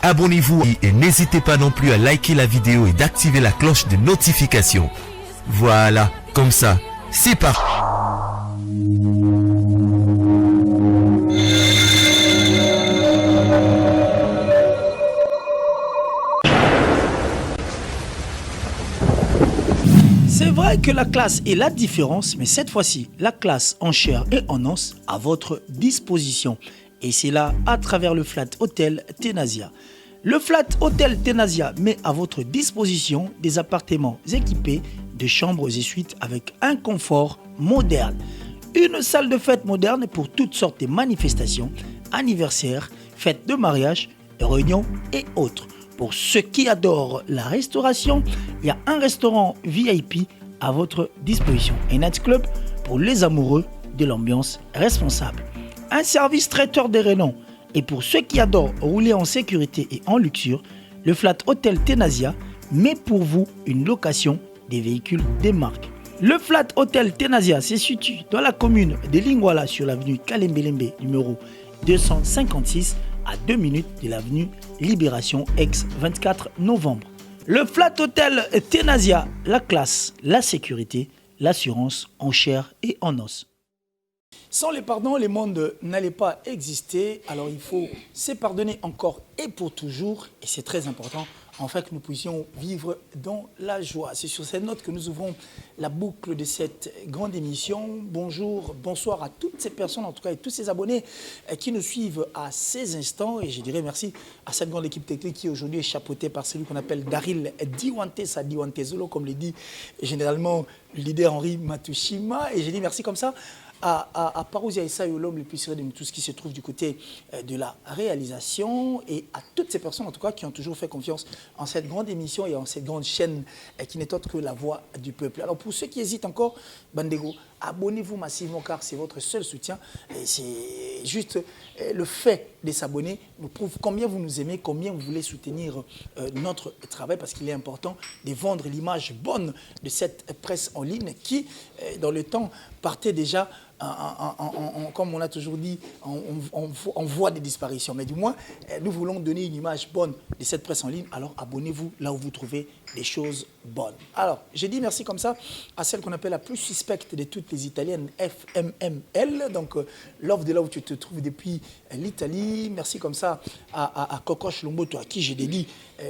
Abonnez-vous et n'hésitez pas non plus à liker la vidéo et d'activer la cloche de notification. Voilà, comme ça, c'est parti. C'est vrai que la classe est la différence, mais cette fois-ci, la classe en chair et en os à votre disposition. Et c'est là à travers le Flat Hotel Tenasia. Le Flat Hotel Tenasia met à votre disposition des appartements équipés de chambres et suites avec un confort moderne. Une salle de fête moderne pour toutes sortes de manifestations, anniversaires, fêtes de mariage, réunions et autres. Pour ceux qui adorent la restauration, il y a un restaurant VIP à votre disposition. Un nightclub pour les amoureux de l'ambiance responsable. Un service traiteur de renom. Et pour ceux qui adorent rouler en sécurité et en luxure, le Flat Hotel Tenasia met pour vous une location des véhicules des marques. Le Flat Hotel Tenasia se situe dans la commune de Lingwala sur l'avenue Kalembelembe numéro 256 à 2 minutes de l'avenue Libération ex-24 novembre. Le Flat Hotel Tenasia, la classe, la sécurité, l'assurance en chair et en os. Sans les pardons, le monde n'allait pas exister. Alors il faut se pardonner encore et pour toujours. Et c'est très important, en fait, que nous puissions vivre dans la joie. C'est sur cette note que nous ouvrons la boucle de cette grande émission. Bonjour, bonsoir à toutes ces personnes, en tout cas, et tous ces abonnés qui nous suivent à ces instants. Et je dirais merci à cette grande équipe technique qui aujourd'hui est chapeautée par celui qu'on appelle Daryl Diwantez, à Diwantez Zolo, comme le dit généralement le leader Henri Matushima. Et je dis merci comme ça à Parousia Issa, l'homme le plus sérieux de tout ce qui se trouve du côté de la réalisation, et à toutes ces personnes en tout cas qui ont toujours fait confiance en cette grande émission et en cette grande chaîne qui n'est autre que la voix du peuple. Alors pour ceux qui hésitent encore, Bandego, abonnez-vous massivement car c'est votre seul soutien. Et c'est juste le fait de s'abonner nous prouve combien vous nous aimez, combien vous voulez soutenir notre travail, parce qu'il est important de vendre l'image bonne de cette presse en ligne qui, dans le temps, partait déjà comme on l'a toujours dit, on voit des disparitions. Mais du moins, nous voulons donner une image bonne de cette presse en ligne. Alors abonnez-vous là où vous trouvez des choses bonnes. Alors, j'ai dit merci comme ça à celle qu'on appelle la plus suspecte de toutes les Italiennes, FMML. Donc, l'offre de là où tu te trouves depuis l'Italie. Merci comme ça à Coco Lomboto, à qui j'ai dédié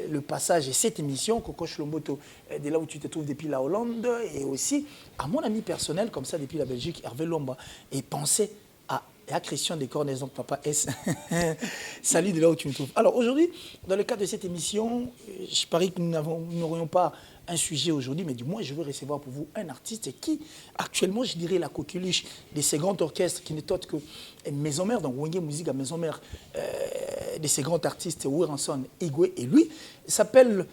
le passage et cette émission. Coco Lomboto, de là où tu te trouves depuis la Hollande. Et aussi à mon ami personnel, comme ça, depuis la Belgique, Hervé Lomba. Et pensez à Christian Descornes, donc Papa S. Salut de là où tu me trouves. Alors aujourd'hui, dans le cadre de cette émission, je parie que nous n'aurions pas un sujet aujourd'hui, mais du moins je veux recevoir pour vous un artiste qui, actuellement, je dirais la coqueluche de ces grands orchestres qui n'est autre que Maison Mère, donc Wenge Musique à Maison Mère, de ces grands artistes, Wiranson, Igwe, et lui, s'appelle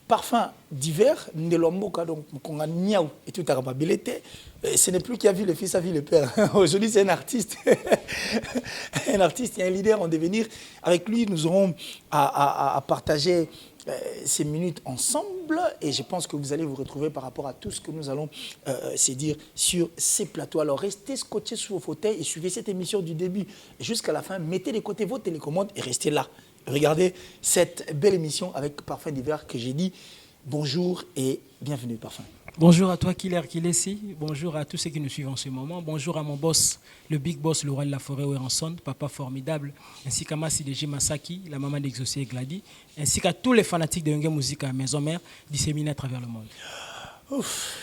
Parfum d'hiver, Ndelomboka, donc Konga Niaou et toute la capacité. Ce n'est plus qui a vu le fils, a vu le père. Aujourd'hui, c'est un artiste. Un artiste et un leader en devenir. Avec lui, nous aurons à partager ces minutes ensemble. Et je pense que vous allez vous retrouver par rapport à tout ce que nous allons se dire sur ces plateaux. Alors, restez scotchés sur vos fauteuils et suivez cette émission du début jusqu'à la fin. Mettez de côté vos télécommandes et restez là. Regardez cette belle émission avec Parfum d'hiver que j'ai dit bonjour et bienvenue Parfum. Bonjour à toi Killer Kilesi, bonjour à tous ceux qui nous suivent en ce moment, bonjour à mon boss, le big boss, le roi de la forêt Wiranson, papa formidable, ainsi qu'à Massi Deji Masaki, la maman d'Exaucé et Glady, ainsi qu'à tous les fanatiques de Wenge Musique à Maison Mère, disséminés à travers le monde. Ouf.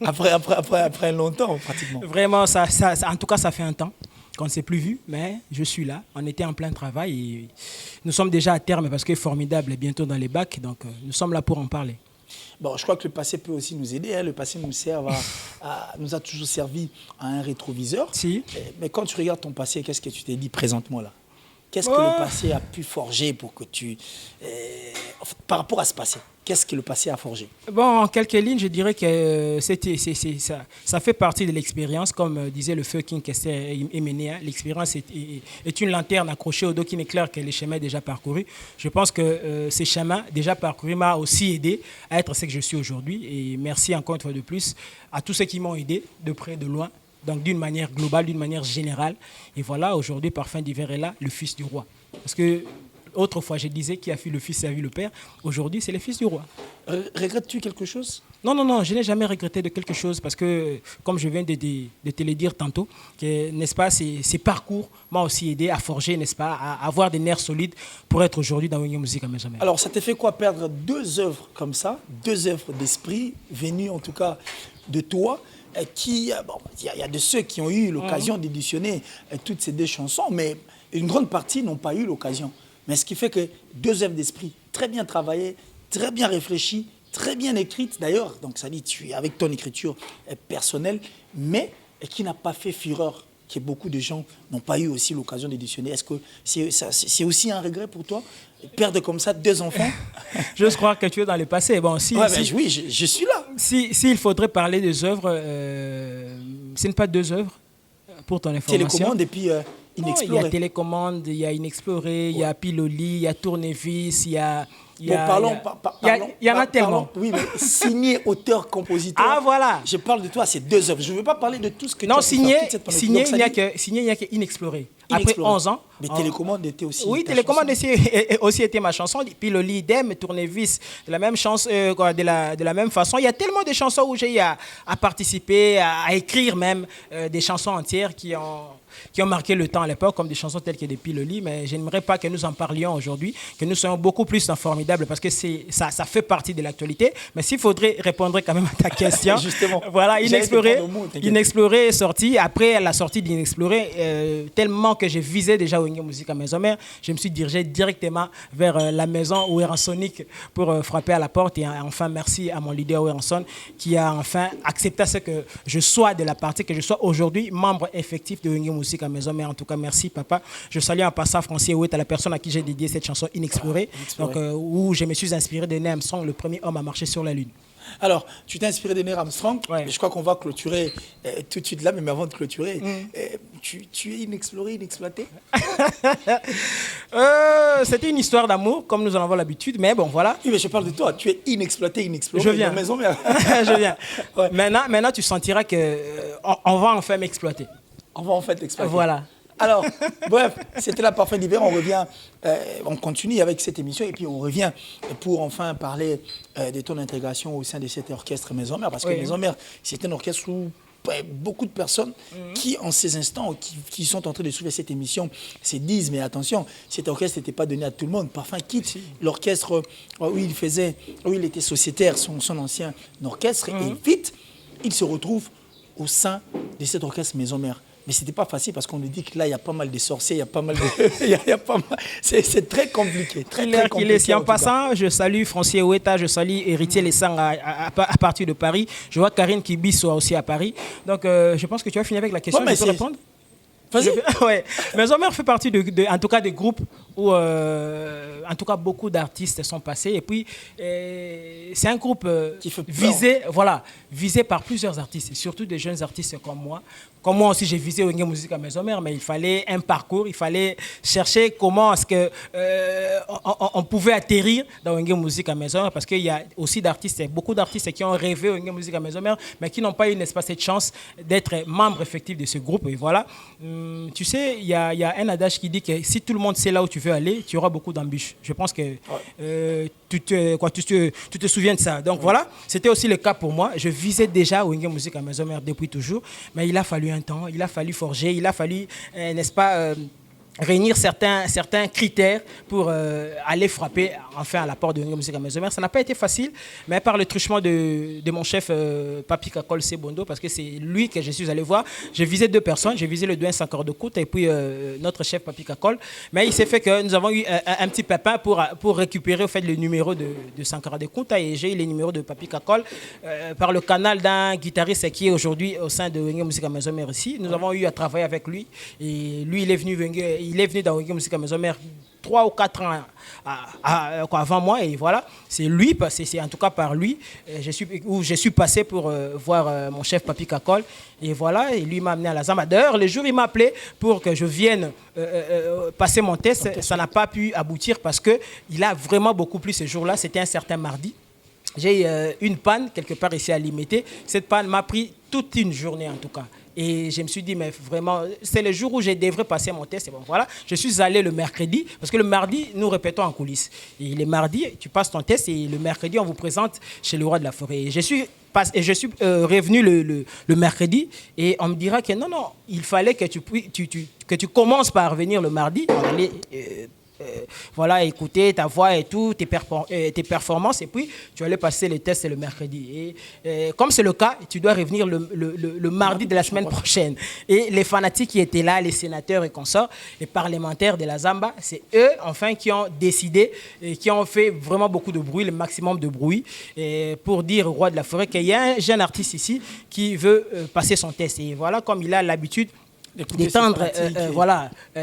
Après longtemps pratiquement. Vraiment, en tout cas ça fait un temps qu'on ne s'est plus vu, mais je suis là. On était en plein travail et nous sommes déjà à terme parce que Formidable est bientôt dans les bacs, donc nous sommes là pour en parler. Bon, je crois que le passé peut aussi nous aider. Hein. Le passé nous a toujours servi à un rétroviseur. Si. Mais quand tu regardes ton passé, qu'est-ce que tu t'es dit présentement là? Qu'est-ce que le passé a pu forger pour que tu... par rapport à ce passé, qu'est-ce que le passé a forgé? Bon, en quelques lignes, je dirais que ça fait partie de l'expérience. Comme disait le feu King Kester Eménéa, l'expérience est une lanterne accrochée au dos qui n'éclaire que les chemins déjà parcourus. Je pense que ces chemins déjà parcourus m'ont aussi aidé à être ce que je suis aujourd'hui. Et merci encore une fois de plus à tous ceux qui m'ont aidé, de près, de loin. Donc d'une manière globale, d'une manière générale. Et voilà, aujourd'hui, Parfum d'hiver est là, le fils du roi. Parce que Autrefois, je disais qui a vu le fils a vu le père. Aujourd'hui, c'est le fils du roi. Regrettes-tu quelque chose? Non, je n'ai jamais regretté de quelque chose parce que, comme je viens de te le dire tantôt, que, n'est-ce pas, ces parcours m'ont aussi aidé à forger, n'est-ce pas, à avoir des nerfs solides pour être aujourd'hui dans Wenge Musique à Maison Mère. Alors, ça t'a fait quoi perdre 2 œuvres comme ça, 2 œuvres d'esprit, venues en tout cas de toi, qui, bon, il y a de ceux qui ont eu l'occasion d'éditionner toutes ces 2 chansons, mais une grande partie n'ont pas eu l'occasion. Mais ce qui fait que 2 œuvres d'esprit très bien travaillées, très bien réfléchies, très bien écrites d'ailleurs, donc ça dit tu es avec ton écriture personnelle, mais qui n'a pas fait fureur, que beaucoup de gens n'ont pas eu aussi l'occasion d'éditionner. Est-ce que c'est aussi un regret pour toi, perdre comme ça 2 enfants? J'ose croire que tu es dans le passé. Bon, oui, je suis là. S'il faudrait parler des œuvres, ce n'est pas 2 œuvres, pour ton information. Télécommande et puis Inexploré. Non, il y a Télécommande, il y a Inexploré, il y a Piloli, il y a Tournevis, il y a... Il y en a tellement. Oui, mais signé auteur-compositeur. Ah, voilà. Je parle de toi, c'est 2 œuvres. Je ne veux pas parler de tout ce que tu as fait. Signé, il n'y a que Inexploré. Après 11 ans. Mais Télécommande était aussi. Oui, Télécommande aussi était ma chanson. Puis le idem, Tournevis, de la même chanson, de la même façon. Il y a tellement de chansons où j'ai eu à participer, à écrire même des chansons entières qui ont marqué le temps à l'époque, comme des chansons telles que des Piloli, mais je n'aimerais pas que nous en parlions aujourd'hui, que nous soyons beaucoup plus formidables, parce que ça fait partie de l'actualité. Mais s'il faudrait répondre quand même à ta question, justement, voilà, Inexploré est sorti. Après la sortie d'Inexploré, tellement que j'ai visé déjà Wenge Musique à Maison Mère, je me suis dirigé directement vers la maison Oueransonic pour frapper à la porte. Et enfin, merci à mon leader Oueranson qui a enfin accepté ce que je sois de la partie, que je sois aujourd'hui membre effectif de Wenge Musique à Maison Mère. En tout cas, merci papa. Je salue en passant Francis Ouet, à la personne à qui j'ai dédié cette chanson Inexplorée, donc, où je me suis inspiré de Neil Armstrong, le premier homme à marcher sur la Lune. Alors, tu t'es inspiré de Neil Armstrong, mais je crois qu'on va clôturer tout de suite là, mais avant de clôturer, tu es inexploré, inexploité? C'était une histoire d'amour, comme nous en avons l'habitude, mais bon, voilà. Oui, mais je parle de toi, tu es inexploité, inexploré. Je viens. Maison Mère. Je viens. Ouais. Maintenant, tu sentiras qu'on va enfin m'exploiter. On va en fait l'exploiter. Voilà. Alors, bref, c'était la parfaite d'hiver. On revient, on continue avec cette émission et puis on revient pour enfin parler de ton intégration au sein de cet orchestre Maison Mère. Parce que Maison Mère, c'est un orchestre où beaucoup de personnes qui, en ces instants, qui sont en train de suivre cette émission, se disent, mais attention, cet orchestre n'était pas donné à tout le monde. Parfois, quitte l'orchestre où il était sociétaire, son ancien orchestre, et vite, il se retrouve au sein de cet orchestre Maison Mère. Mais ce n'était pas facile parce qu'on nous dit que là, il y a pas mal de sorciers, il y a pas mal de... c'est très compliqué. Très compliqué. Si en passant, je salue Francis Ouetta, je salue Héritier Lessang à partir de Paris. Je vois Karine Kibi soit aussi à Paris. Donc, je pense que tu as fini avec la question. Je peux répondre? Vas-y. Ouais. Maison Mère fait partie en tout cas des groupes où en tout cas beaucoup d'artistes sont passés et puis c'est un groupe visé par plusieurs artistes, surtout des jeunes artistes comme moi. Comme moi aussi, j'ai visé Wenge Musique à Maison Mère, mais il fallait un parcours, il fallait chercher comment est-ce que on pouvait atterrir dans Wenge Musique à Maison Mère, parce qu'il y a aussi beaucoup d'artistes qui ont rêvé Wenge Musique à Maison Mère, mais qui n'ont pas eu, n'est-ce pas, cette chance d'être membre effectif de ce groupe. Et voilà. Tu sais, il y a un adage qui dit que si tout le monde sait là où tu veux aller, tu auras beaucoup d'embûches. Je pense que tu te souviens de ça. Donc voilà, c'était aussi le cas pour moi. Je visais déjà Wenge Musique à Maison Mère depuis toujours, mais il a fallu un temps, il a fallu forger, il a fallu, n'est-ce pas, réunir certains critères pour aller frapper enfin à la porte de Wenge Musique à Maison Mère. Ça n'a pas été facile, mais par le truchement de mon chef Papi Kakol Sebondo, parce que c'est lui que je suis allé voir. J'ai visé 2 personnes, j'ai visé le douain Sankara de Kout et puis notre chef Papi Kakol. Mais il s'est fait que nous avons eu un petit pépin pour récupérer au fait, le numéro de Sankara de Kout, et j'ai eu les numéros de Papi Kakol par le canal d'un guitariste qui est aujourd'hui au sein de Wenge Musique à Maison Mère ici. Nous avons eu à travailler avec lui et lui il est venu dans Wenge Musique à Maison Mère 3 ou 4 ans avant moi, et voilà, c'est lui, c'est en tout cas par lui je suis passé pour voir mon chef Papi Kakol, et voilà, et lui m'a amené à la Zamba. D'ailleurs, le jour il m'a appelé pour que je vienne passer mon test, ça n'a pas pu aboutir parce qu'il a vraiment beaucoup plu ce jour-là, c'était un certain mardi. J'ai une panne quelque part ici à Limité. Cette panne m'a pris toute une journée en tout cas. Et je me suis dit, mais vraiment, c'est le jour où je devrais passer mon test. Et bon, voilà, je suis allé le mercredi, parce que le mardi, nous répétons en coulisses. Et le mardi, tu passes ton test et le mercredi, on vous présente chez le roi de la forêt. Et je suis revenu le mercredi et on me dira que non, il fallait que tu commences par venir le mardi. On allait voilà, écouter ta voix et tout, tes performances, et puis tu allais passer les tests le mercredi. Et comme c'est le cas, tu dois revenir le mardi de la semaine prochaine. Et les fanatiques qui étaient là, les sénateurs et consorts, les parlementaires de la Zamba, c'est eux, enfin, qui ont décidé et qui ont fait vraiment beaucoup de bruit, le maximum de bruit, pour dire au roi de la forêt qu'il y a un jeune artiste ici qui veut passer son test. Et voilà, comme il a l'habitude d'étendre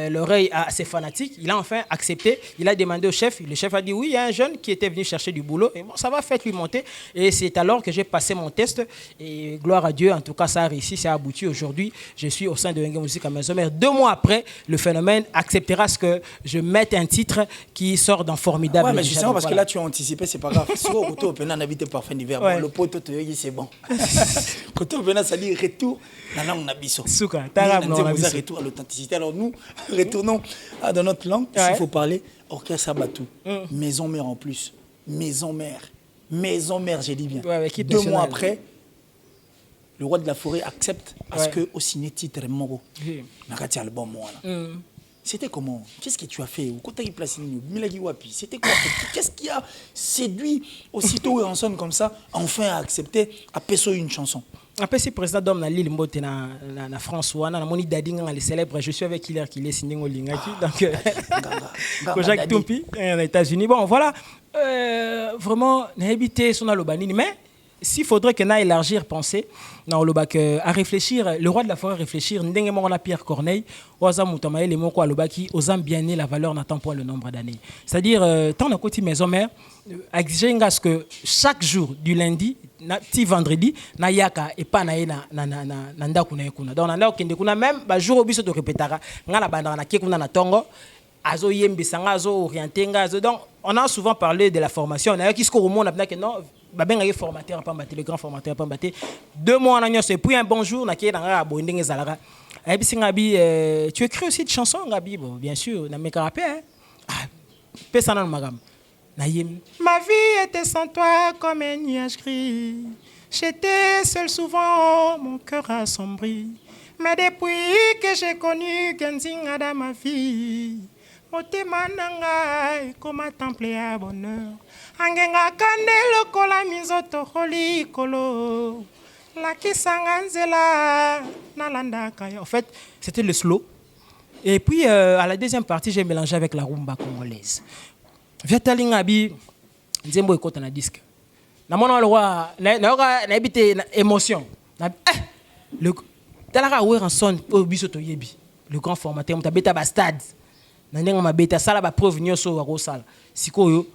l'oreille à ses fanatiques, il a enfin accepté, il a demandé au chef, le chef a dit oui, il y a un jeune qui était venu chercher du boulot, et bon, ça va, faites-lui monter, et c'est alors que j'ai passé mon test, et gloire à Dieu, en tout cas ça a réussi, ça a abouti, aujourd'hui je suis au sein de Wenge Musique à Maison-Mère. 2 mois après, le phénomène acceptera ce que je mette un titre qui sort d'un formidable... Ouais, mais justement, parce que là tu as anticipé, c'est pas grave. Si au côté Opena n'habite parfait d'hiver, le poteau te dit c'est bon. Côté Opena, ça dit retour, la langue n'habite. Souka, retour à l'authenticité. Alors nous, retournons dans notre langue. S'il faut parler, orchestre Abatou, maison mère en plus. Maison mère, j'ai dit bien. 2 mois après, le roi de la forêt accepte à ce que au signé titre Moro. Nakati album voilà. C'était comment? Qu'est-ce que tu as fait? C'était quoi? Qu'est-ce qui a séduit aussitôt Ranson comme ça, enfin à accepter à peser une chanson? Après, si le président d'homme na Lille Mbote na France ou na moni dadinga le célèbre, je suis avec Hilaire qui est signé au Lingaki, donc Kojak Tumpi en États-Unis. Bon, voilà, vraiment n'habiter son alobani, mais s'il faudrait que na élargir pensée, na olobak à réfléchir, le roi de la forêt réfléchir, ndenge mo na Pierre Corneille, oza mutamaye le moko alobaki, osam bien né la valeur n'attend pas le nombre d'années. C'est-à-dire tant na côté maison mère, exiger ce que chaque jour du lundi ti vendredi na yaka et pas na na ndaku na kuna donc na ndaku kende kuna même ba jour obiso to répétera ngala banda na kuna na tongo azo yembisa ngazo orienter ngazo. Donc on a souvent parlé de la formation na qui ce au monde na que non ba benga formateur pas battre le grand formateur pas battre 2 mois na nyos et puis un bon jour na ki na nga bo ndenge zalaka et puis ngabi tu écris aussi des chansons ngabi bon bien sûr na meka rapé pesa na magam. Ma vie était sans toi comme un nuage gris. J'étais seul souvent, mon cœur assombri. Mais depuis que j'ai connu Genzinga dans ma vie, motema nanga koma temple à bonheur. Angenga kandelo kola mizoto holi kolo. La kisanganzela nalanda kaya. En fait, c'était le slow. Et puis à la deuxième partie, j'ai mélangé avec la rumba congolaise. Viatalinga bi nzembo ekota na disque. Na mona le roi na habité émotion. Le talaka Ranson biso to yebi. Le grand formateur mutabeta ba stade. Na ndenga mabeta sala ba preuve nyoso wa rosala. Sikoyo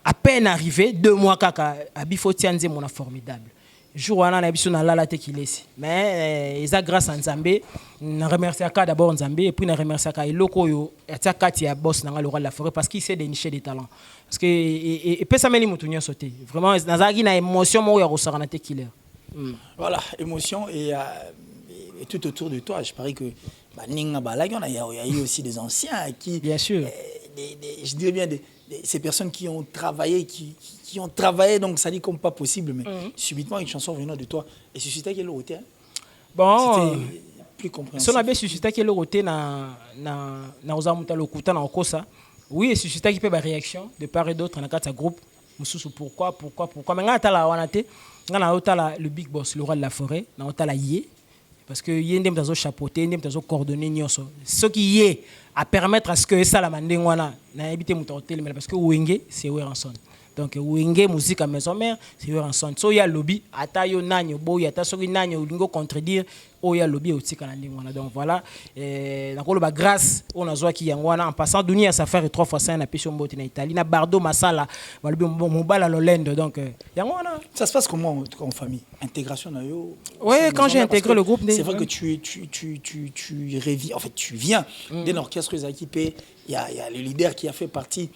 à peine arrivé 2 mois kaka abifo tianze mona formidable. Jour wana na biso na lala te kilesi. Mais eza grâce à Nzambe, na remercier d'abord Nzambe et puis na remercier eloko yo atia kati ya boss na le roi de la forêt parce qu'il sait dénicher des talents. Parce que et pesa meli mutunyo sauter. Vraiment nazaki na émotion mo ya rosana te killer. Voilà, émotion et tout autour de toi, je parie que ninga balagi il y a eu aussi des anciens qui bien sûr je dirais bien ces personnes qui ont travaillé qui ont travaillé, donc ça dit comme pas possible, mais subitement une chanson venant de toi et susciter quel autre bon c'était plus compréhensible. Si on avait suscité quel autre na ozamuta lokuta na okosa oui et susciter qui peut ba réaction de part et d'autre na kata groupe mususu pourquoi mais ngata la wanate ngana otala le big boss le roi de la forêt na otala yé parce que yende mtazo chapeauter ndem mtazo coordonner nyoso ce qui est à permettre à ce que ça la mandengwana na habiter mutotel mais parce que Wenge c'est Ranson. Donc Wenge musique à maison mère c'est Ranson. So ya lobby ata yo nanyo boya ata soki nanyo lingo contredire o ya lobby otika na ndengwana. Donc voilà na kolo ba grâce on azwa ki yangwana en passant dunia ça faire 3 fois 5 na pisho mboti na Italie na Bardo Masala ba lobby mobala lolendo. Donc yangwana ça se passe comment en famille intégration na yo. Ouais, quand j'ai intégré le groupe c'est vrai que tu reviens en fait tu viens d'un orchestre équipé, il y a le leader qui a fait partie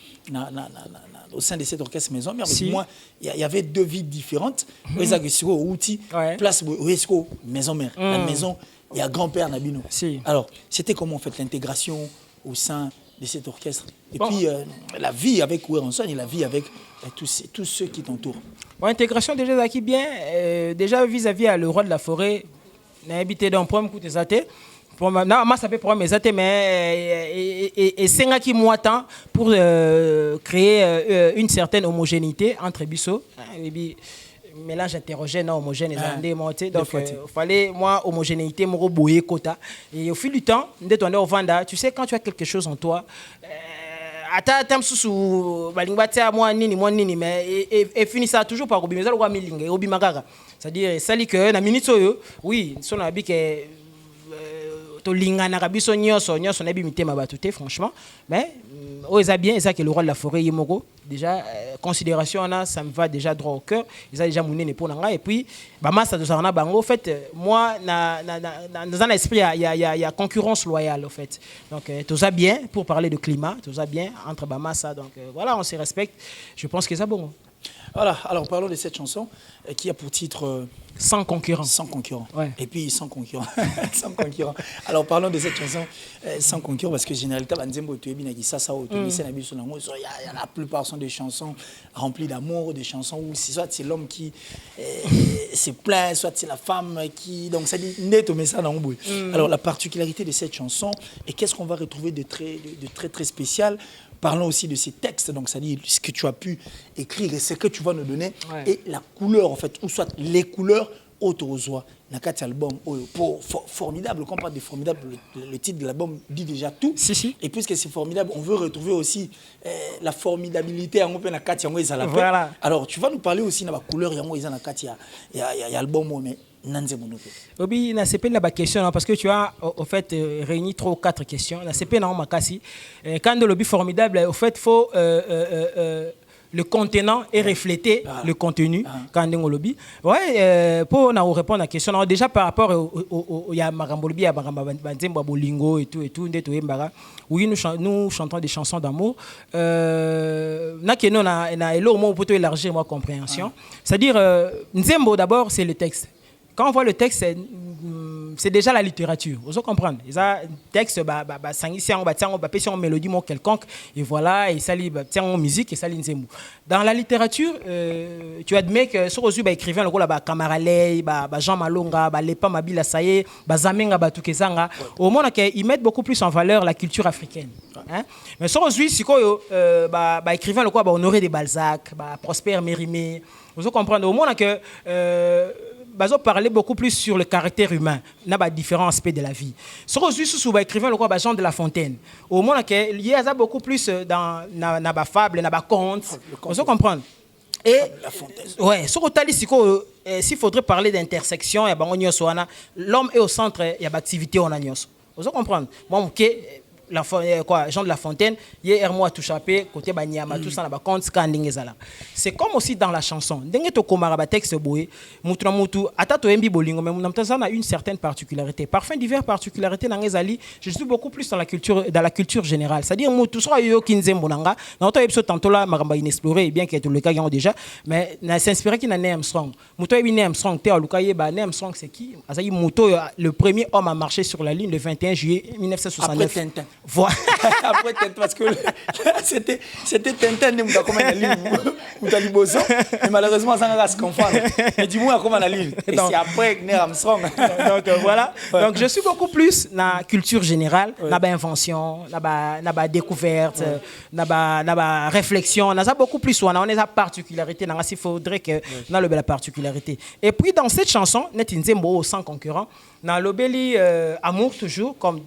au sein de cet orchestre maison mère mais moi il y avait 2 vies différentes place maison mère la maison, il y a grand-père Nabino. Si. Alors, c'était comment en fait l'intégration au sein de cet orchestre? Et puis, la vie avec Ouéranson et la vie avec tous ceux qui t'entourent. Bon, intégration déjà qui bien, déjà vis-à-vis à le roi de la forêt, n'a habité dans le premier coup des athées. Non, moi ça fait pour mes athées, mais et 5 mois temps pour créer une certaine homogénéité entre Bisso. Mélange hétérogène, homogène, donc il fallait moi homogénéité, mon boyer quota. Et au fil du temps, au Vanda, tu sais quand tu as quelque chose en toi. Ata tam susu balingbatia moi nini mais et finit ça toujours par obimeza lo milinga obimagara, c'est-à-dire sali que na minute oui son abi que to lingana kabiso nyoso na bi mitema batute franchement, mais ils a bien ça que le roi de la forêt Yemoko déjà considération là ça me va déjà droit au cœur, ils a déjà mouné pour nanga et puis ba massa de ça na bango en fait moi dans un esprit il y a concurrence loyale en fait, donc tout ça bien pour parler de climat, tout ça bien entre ba massa, donc voilà, on se respecte, je pense que ça bon. Voilà, alors parlons de cette chanson qui a pour titre Sans concurrent. Sans concurrent. Ouais. Et puis sans concurrent. Sans concurrent. Alors parlons de cette chanson Sans concurrent parce que généralement, la plupart sont des chansons remplies d'amour, des chansons où soit c'est l'homme qui se plaint, soit c'est la femme qui. Donc ça dit net mais ça dans le Alors la particularité de cette chanson et qu'est-ce qu'on va retrouver de très spécial. Parlons aussi de ces textes, donc c'est-à-dire ce que tu as pu écrire et ce que tu vas nous donner, et la couleur en fait, ou soit les couleurs autorozoa. Dans cet album, formidable, quand on parle de formidable, le titre de l'album dit déjà tout. Si. Et puisque c'est formidable, on veut retrouver aussi la formidabilité en open à voilà. Alors tu vas nous parler aussi de la couleur, il y a l'album, mais Obi, na CP la question parce que tu as au fait réuni 3 ou 4 questions. Na CP na makasi. Quand le lobby formidable, au fait faut le contenant et refléter le contenu quand on lobby. Ouais, pour nous répondre à la question. Alors, déjà par rapport au ya Marambolbi, ya Marambanzemba Bolingo et tout ndeto embara. Oui, nous chantons des chansons d'amour. Na keno na elo mo pour élargir ma compréhension. C'est-à-dire Nzembo d'abord c'est le texte. Quand on voit le texte, c'est déjà la littérature. Vous comprenez? Il y a un texte, une mélodie quelconque, et voilà, et ça en musique, et ça nzembo. Dans la littérature, tu admets que sur les écrivains, le Kamaralei, Jean Malonga, Lepa Mabila Saye, Zamenga Batukezanga, au moins ils mettent beaucoup plus en valeur la culture africaine. Hein? Mais sur les écrivains, le Honoré de Balzac, Prosper Mérimée, vous comprenez? Au moins que Bazo parlait beaucoup plus sur le caractère humain, n'a différents aspects de la vie. Sur les écrivains, le roi Jean de La Fontaine. Au moins qu'il y a beaucoup plus dans la fable, dans la conte. Vous comprenez? Et ouais, sur le tali, s'il faudrait parler d'intersection, l'homme est au centre, il y a l'activité en agnos. Vous comprenez? Bon, ok. Jean de La Fontaine, hier moi tout chapé côté Banyama tout ça na compte skandingezala. C'est comme aussi dans la chanson. Ndenge to komara ba texte boye, mutu na mutu atato embi bolingo mais munamtaza na une certaine particularité. Parfum divers particularités na ngezali, je suis beaucoup plus dans la culture générale. C'est-à-dire mutu so yo kinzembo nanga, na auto episode tantôt là maramba inexploré bien que tout le cas ont déjà, mais na s'inspirer qui na Neil Armstrong. Mutu ebi Neil Armstrong te alukaye ba Neil Armstrong c'est qui? Azali mutu le premier homme à marcher sur la lune le 21 juillet 1969. Après Tintin. Voilà. Après Tintin, parce que c'était Tintin qui a commencé à lire mais malheureusement ça n'a pas se confondre. Mais dis-moi comment on a lu. Et c'est après Neil Armstrong. Donc voilà. Ouais. Donc je suis beaucoup plus dans la culture générale, dans la invention, dans la découverte, dans la réflexion. On a beaucoup plus. On a des particularités. Il faudrait que on a la particularité. Et puis dans cette chanson, Net Nzembo sans concurrent. Dans le Beli amour toujours comme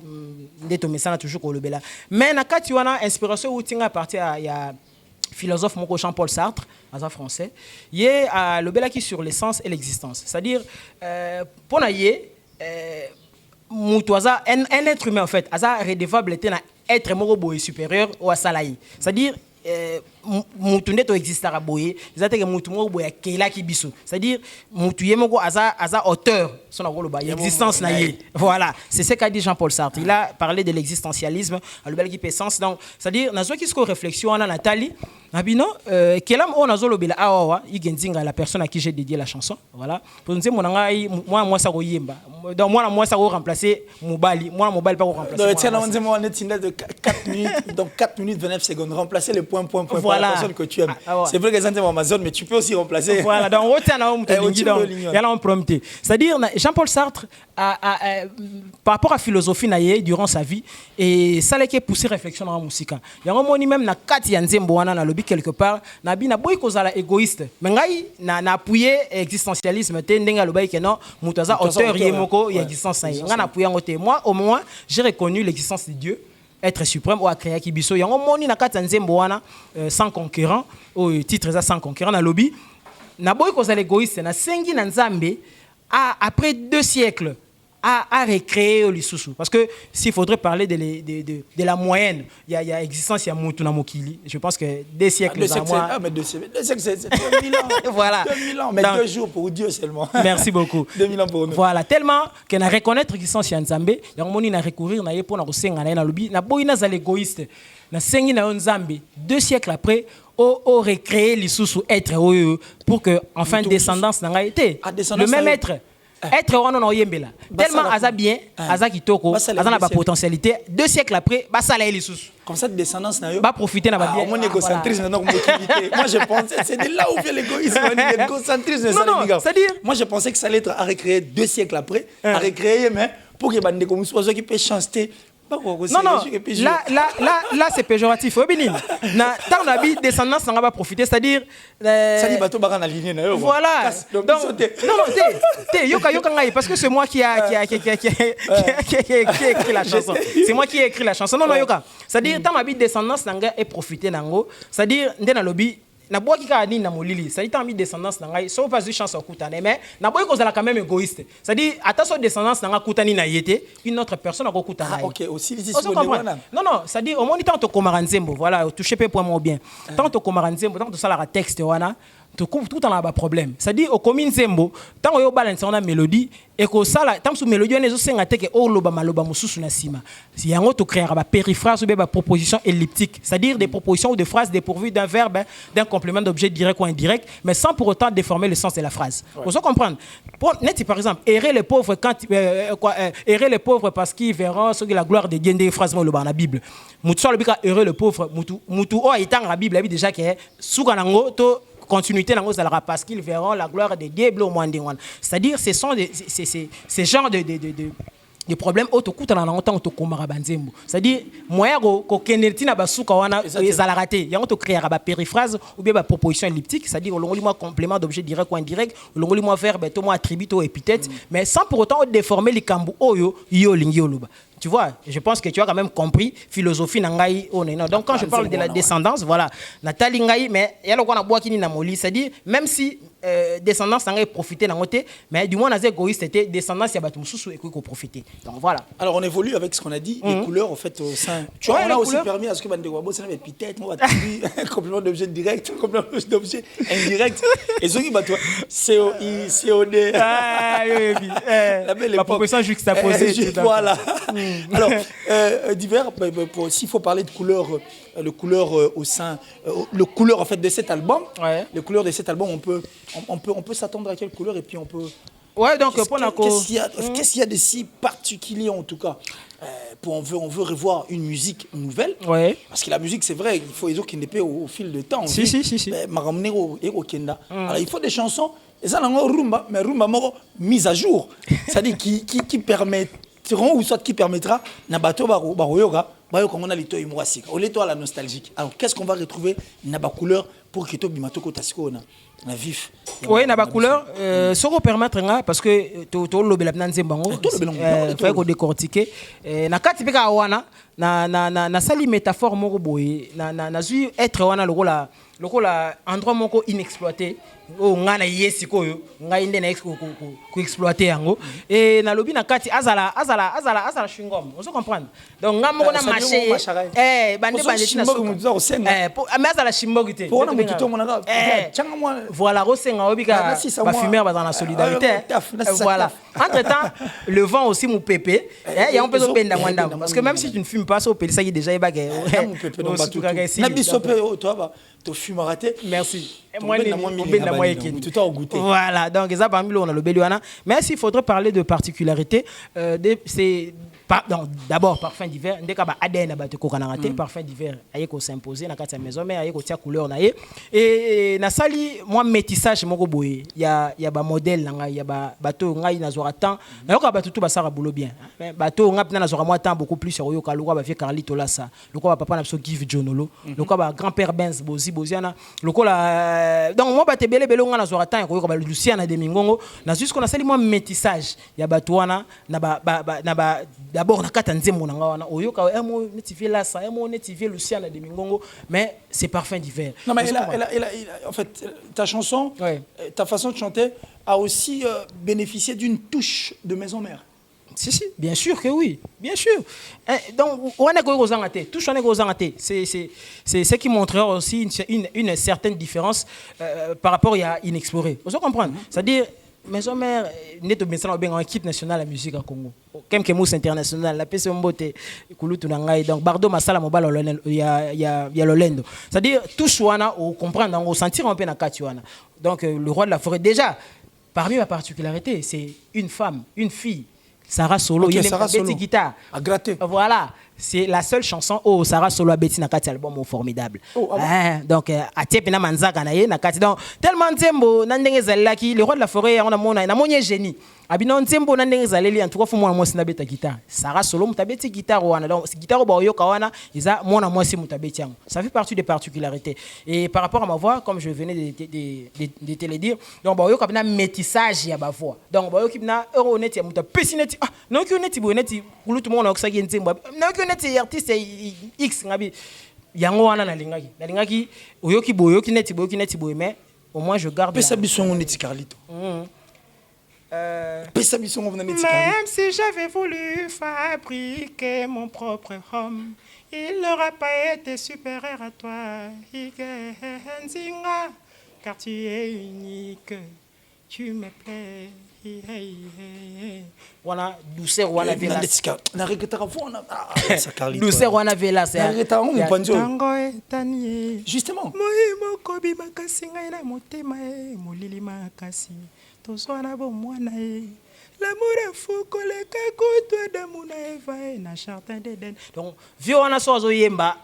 des Tomesana toujours au Lobela. Mais na kati wana inspiration ou tinga partir il y a philosophe moko Jean-Paul Sartre en français. Il y a le Bela qui sur l'essence et l'existence. C'est-à-dire pour naie mutoza un être humain en fait, asa redevable était un être moko supérieur au asalaï. C'est-à-dire mutu ndeto existara boye ezateke mutu moko boye kela kibiso, c'est-à-dire mutu yemoko aza auteur son akoloba existence na ye. Voilà, c'est ce qu'a dit Jean-Paul Sartre. Il a parlé de l'existentialisme à le bel qui fait sens. Donc c'est-à-dire na zo ki sko réflexion na Nathalie Nabino, kelam on a zolo bela awa, igenzinga la personne à qui j'ai dédié la chanson. Voilà. Pour nous dire, moi ça royemba. Donc moi ça va remplacer Mobali. Moi Mobali pas remplacer. Donc tiens, on dit moi on est de 4 minutes, donc 4 minutes 29 secondes. Remplacer le point voilà. Par la personne que tu aimes. C'est vrai que c'est Amazon, mais tu peux aussi remplacer. Voilà. Donc on tient là il y a un prompté. C'est-à-dire Jean-Paul Sartre par rapport à philosophie naie durant sa vie et ça l'a poussé réflexion dans la musique. Il y a un moment même na kati ya nzembo wana na lobby quelque part na bina boy kozala égoïste. Mais ngai na appuyer existentialisme te ndenga lobai que non mutaza auteur yemoko ya existence ngai na appuyer ngote. Moi au moins j'ai reconnu l'existence de Dieu, être suprême ou a créé kibiso. Il y a un moment na kati ya nzembo wana sans concurrent au titre ça sans concurrent na lobby na boy kozala égoïste na sengi na nzambe après 2 siècles à recréer l'Isusu. Parce que s'il faudrait parler de la moyenne, il y a existence, il y a Moutouna Mokili. Je pense que 2 siècles, mais 2 siècles, c'est 2000 ans. Voilà. 2000 ans, mais 2 jours pour Dieu seulement. Merci beaucoup. 2000 ans pour nous. Voilà, tellement qu'on a reconnaître l'existence de Nzambe, il y a un moment où on a recourir, on a pour na lobby, na boina za l'égoïste, na sengi na Nzambe. 2 siècles après, au recréer l'Isusu être pour que enfin descendance n'a été le même être. Être wana na oyembela tellement aza bien aza kitoko aza na ba potentialité 2 siècles après ba sala elisusu comme ça descendance na yo ba profiter na ba bien mon égocentrisme na mobilité moi je pensais c'est de là où vient l'égoïsme l'égocentrisme non c'est-à-dire moi je pensais que ça allait être à recréer 2 siècles après à recréer mais pour que bande comme soit qui peut chanter. Non, là c'est péjoratif. Na tant d'habits descendance n'en va pas profiter, c'est-à-dire. Ça dit bateau baran aligné na yo. Voilà. Donc, non, parce que c'est moi qui a écrit la chanson. C'est moi qui ai écrit la chanson. Non, yoka. C'est-à-dire tant d'habits descendance n'en est profiter nango. C'est-à-dire ndena lobby. Na bois qui a dit na molili ça dit tant mis descendance na ngai sauf pas une chance okutana mais na bois qu'on a quand même égoïste ça dit attention descendance na kutani na yete une autre personne okutana OK aussi ici non ça dit au moins tant to komaranzembo voilà toucher peu point bien tant to komaranzembo tant to sala la texte wana tout en a un problème ça dit au commune zembo tant yo balance on a mélodie et que ça là tant sous mélodie on est aussi ngate que o loba maloba mususu na sima si yango to créer ba périphrase ou ba proposition elliptique c'est-à-dire des propositions ou des phrases dépourvues d'un verbe d'un complément d'objet direct ou indirect mais sans pour autant déformer le sens de la phrase vous comprendre pour net par exemple errer les pauvres quand errer les pauvres parce qu'ils verront ce que la gloire de Dieu des phrases dans la Bible mutu so le bika errer le pauvre mutu o itang la Bible déjà que suka nango to continuité dans la parce qu'ils verront la gloire de Dieu au moins. C'est-à-dire ce sont ces genres de problèmes autocoute dans longtemps autokomara banzembo. C'est-à-dire moyen ko kenerti na basuka wana ezala raté. Yango to créer ba périphrase ou bien ba proposition elliptique, c'est-à-dire longoli moi complément d'objet direct ou indirect, longoli moi verbe to moi attribut ou épithète, mais sans pour autant déformer les kambu oyo yo lingi oluba. Tu vois, je pense que tu as quand même compris philosophie nangai onena. Donc quand je parle de la descendance, voilà, Nathalie ngai mais il y a le qu'on a bois qui na moli, c'est-à-dire même si descendance nangai profiter na ngote, mais du moins na égoïste c'était descendance ya batu mususu et ko profiter. Donc voilà. Alors on évolue avec ce qu'on a dit, les couleurs en fait au sein. Tu vois, on a aussi permis à ce que bande wabo ça n'avait peut-être moi complément d'objet direct, complément d'objet indirect et ce qui bat toi COI COD. Ah oui. La proposition juxtaposée. Voilà. Alors, divers, s'il faut parler de couleurs, le couleur au sein, le couleur en fait de cet album, les couleurs de cet album, on peut s'attendre à quelle couleur et puis on peut. Ouais, donc qu'est-ce qu'il y a de si particulier en tout cas on veut revoir une musique nouvelle. Ouais. Parce que la musique, c'est vrai, il faut les autres qui n'étaient au fil du temps. Si. Alors il faut des chansons, et ça, rumba, mais rumba mise à jour, c'est-à-dire qui permettront ou soit qui permettra na bato baroyoga on a lito imwasika au leto à la nostalgique. Alors qu'est-ce qu'on va retrouver na ba couleur pour que to bimatoko tasiko na vif. Oui, na ba couleur ça va permettre parce que to lobela nzembango faut ko décortiquer na kati peka wana na sali métaphore moko boye na zui être wana lokola endroit moko inexploité o ngana yesi koyo ngai ndena ko exploiter yango et na lobi na kati azala chewing-gum on se comprendre donc ngamo na marché bande tina mais azala chimbogité pour na mutito monaka changa moi voilà rosenga obika ba fumeur ba dans la solidarité voilà entre-temps le vent aussi mon pépé il y a un peu de benda mwanda parce que même si tu ne fumes pas ça au pelisa déjà ibage na biso pe toi ba to fume raté. Merci. Moi, tout a goûté. Voilà, donc ça parmi on a le Béluana. Mais s'il faudrait parler de particularité, c'est d'abord parfum d'hiver. Dès qu'il y a ADN parfum d'hiver, il faut s'imposer dans la maison, mais il faut tirer couleur et na sali moi métissage moko boye. Il y a ba modèle il y a ba bateau ngai na zora temps. Na yoka bateau tout basara boulot bien. Bateau ngai na zora moi temps beaucoup plus sur yoka loka ba fait Carlito là ça. Loka papa na so give Jonolo. Loka ba grand-père Benz boziana. Loka donc moi ba te belé on a zora temps ko ba Luciana de Mingongo na juste qu'on a sali moi métissage ya batouana na ba d'abord na kata nzembo na ngawana oyoka mo netifier là ça mo netifier Luciana de Mingongo mais c'est parfum d'hiver. Non mais en fait ta chanson ta façon de chanter a aussi bénéficié d'une touche de maison mère. Si, bien sûr que oui, bien sûr. Donc, on est touche on est c'est ce qui montrera aussi une certaine différence par rapport à inexploré. Vous comprenez? C'est-à-dire, maison mère n'est pas bien en équipe nationale de la musique au Congo. Comme que Mousse international, la PC Mbote, Kulutu Nangai, donc Bardo Masala Mobile, il y a l'Olendo. C'est-à-dire, touche wana, on comprend, on sentir un peu dans Katuana. Donc, le roi de la forêt, déjà, parmi ma particularité, c'est une femme, une fille. Sarah Solo, il y a une guitare. À gratter. Voilà, c'est la seule chanson où Sarah Solo a bêti dans album formidable. Donc, à Tiepina Manzaka na kati. Donc, tellement Nzembo, le roi de la forêt, on a mon génie. Abino Nzembo nandenge zaleli en tout cas faut moi na beta guitare. Sarah Solo mutabeti guitare wana. Donc guitare ba yoka wana, isa mona moi si mutabeti yango. Ça fait partie des particularités. Et par rapport à ma voix, comme je venais de te le dire, donc ba yoka bina métissage ya ba voix. Donc ba yoka bina honnête ya mutabesi neti. Ah, non ki honnête boneti kulutu mona oksaki Nzembo. Non ki honnête artiste X ngabi. Yango wana nalingaki oyoki boyoki neti boy mais au moins je garde Pesa bisongo neti Carlito. Même si j'avais voulu fabriquer mon propre homme, il n'aurait pas été supérieur à toi. Car tu es unique, tu me plais. Wana douceur wana vela. Na reketaka fona. Douceur wana vela c'est. Na reketaka mo panzo. Justement. Moi kobi makasi ngai na motema e molili makasi. Toswana bo mwana e. L'amour est fou koleka kutwa damu na Eva na jardin d'Eden. Donc vieux wana sozo yemba.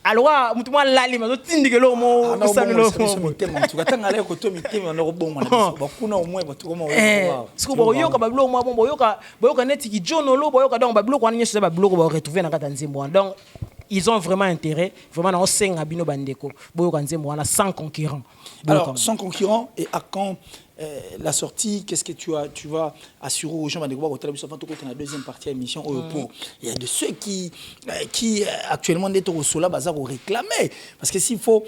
Alors, mutu mwa lali mazo tindikelo mo usamilo mo tema tukatanga leo ko to mitema na robonga na biso bakuna omwe batukoma siko bo yoka bablo mwa bombo boyoka neti ki jonolo boyoka donc bablo kwa nyeso bablo ko retrouver na kata nzembo donc ils ont vraiment intérêt vraiment na osenga bino bandeko boyoka nzembo wana sans concurrent. Alors sans concurrent et à quand la sortie, qu'est-ce que tu vas assurer aux gens de voir au télévision avant la deuxième partie de l'émission il y a de ceux qui actuellement des au Sola Bazar ont réclamé parce que s'il faut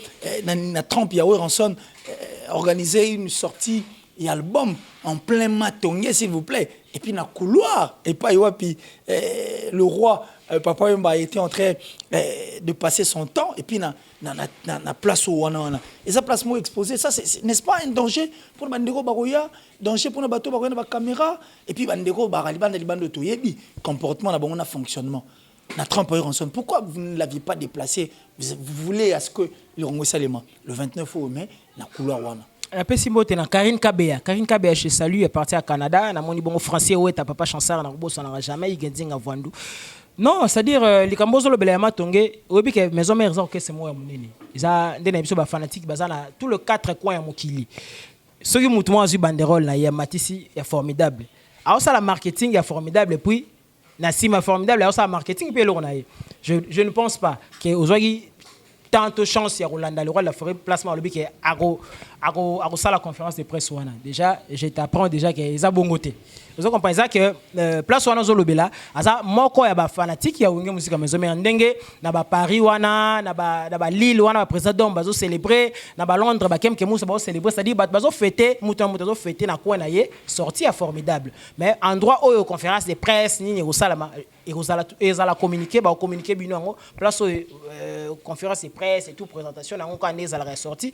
na Trump il y a Ranson organiser une sortie et album en plein matonnier s'il vous plaît et puis na couloir et pas puis le roi Papa Yomba était en train de passer son temps et puis na place au wana et ça place moi exposé ça c'est n'est-ce pas un danger pour bandeko baroya danger pour na bateau baroya na caméra et puis bandeko libanda to yebi comportement na bango na fonctionnement na Trump Ranson pourquoi vous ne l'aviez pas déplacé vous voulez à ce que le Rongo Salema le 29 mai na couloir wana. Apesi mbote na Karine Kabea chez Salut est parti à Canada na moni bongo français ouais ta papa chansard na bossa na jamais igenzinga vandu. Non, c'est-à-dire les Cambozo le Belema Tongé, obi que maison mère que c'est moi monene. Ils a des biso ba fanatique bazana tout le quatre coins ya mokili. Ceux qui mutumo azu banderole na ya Matisi est formidable. Alors ça la marketing est formidable et puis na sima formidable alors ça marketing puis le je ne pense pas que aujourd'hui tant de chance ya Rolanda le roi de la forêt placement le que ago ça la conférence de presse wana. Déjà je t'apprends déjà que ils a bongoté. Vous comprenez ça que place wana zolobela asa moko ya ba fanatique ya unge musique maison mais ndenge na ba Paris wana na ba Lille wana ba président bazo célébrer na ba Londres ba kemke musa bazo célébrer c'est-à-dire bazo fêter muto fêter na quoi na ye sortie formidable mais endroit où conférence de presse ni Salama et la communiquer ba communiquer bino ngo place conférence de presse et tout présentation na ngo ne za la sortie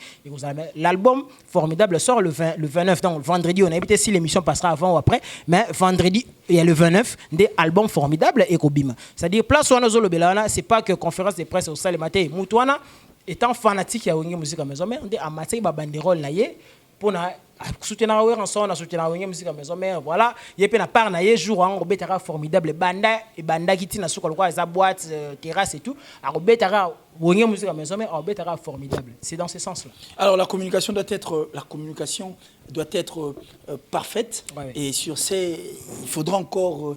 l'album formidable sort le 29 donc vendredi on a évité si l'émission passera avant ou après mais vendredi il y a le 29 des albums formidables et Kobima c'est-à-dire place wana zolo belana c'est pas que conférence de presse au salle matin mutuana étant fanatique ya wenge musique à maison mère nde amaté ba banderole na ye pour na soutenir la rançon na soutenir la wenge musique à maison mère voilà ye pe na part na ye jour en robetara formidable banda kiti na suka lokwa za boîte terrasse et tout a robetara wenge musique à maison mère robetara formidable c'est dans ce sens là. Alors la communication doit être parfaite et sur ces il faudra encore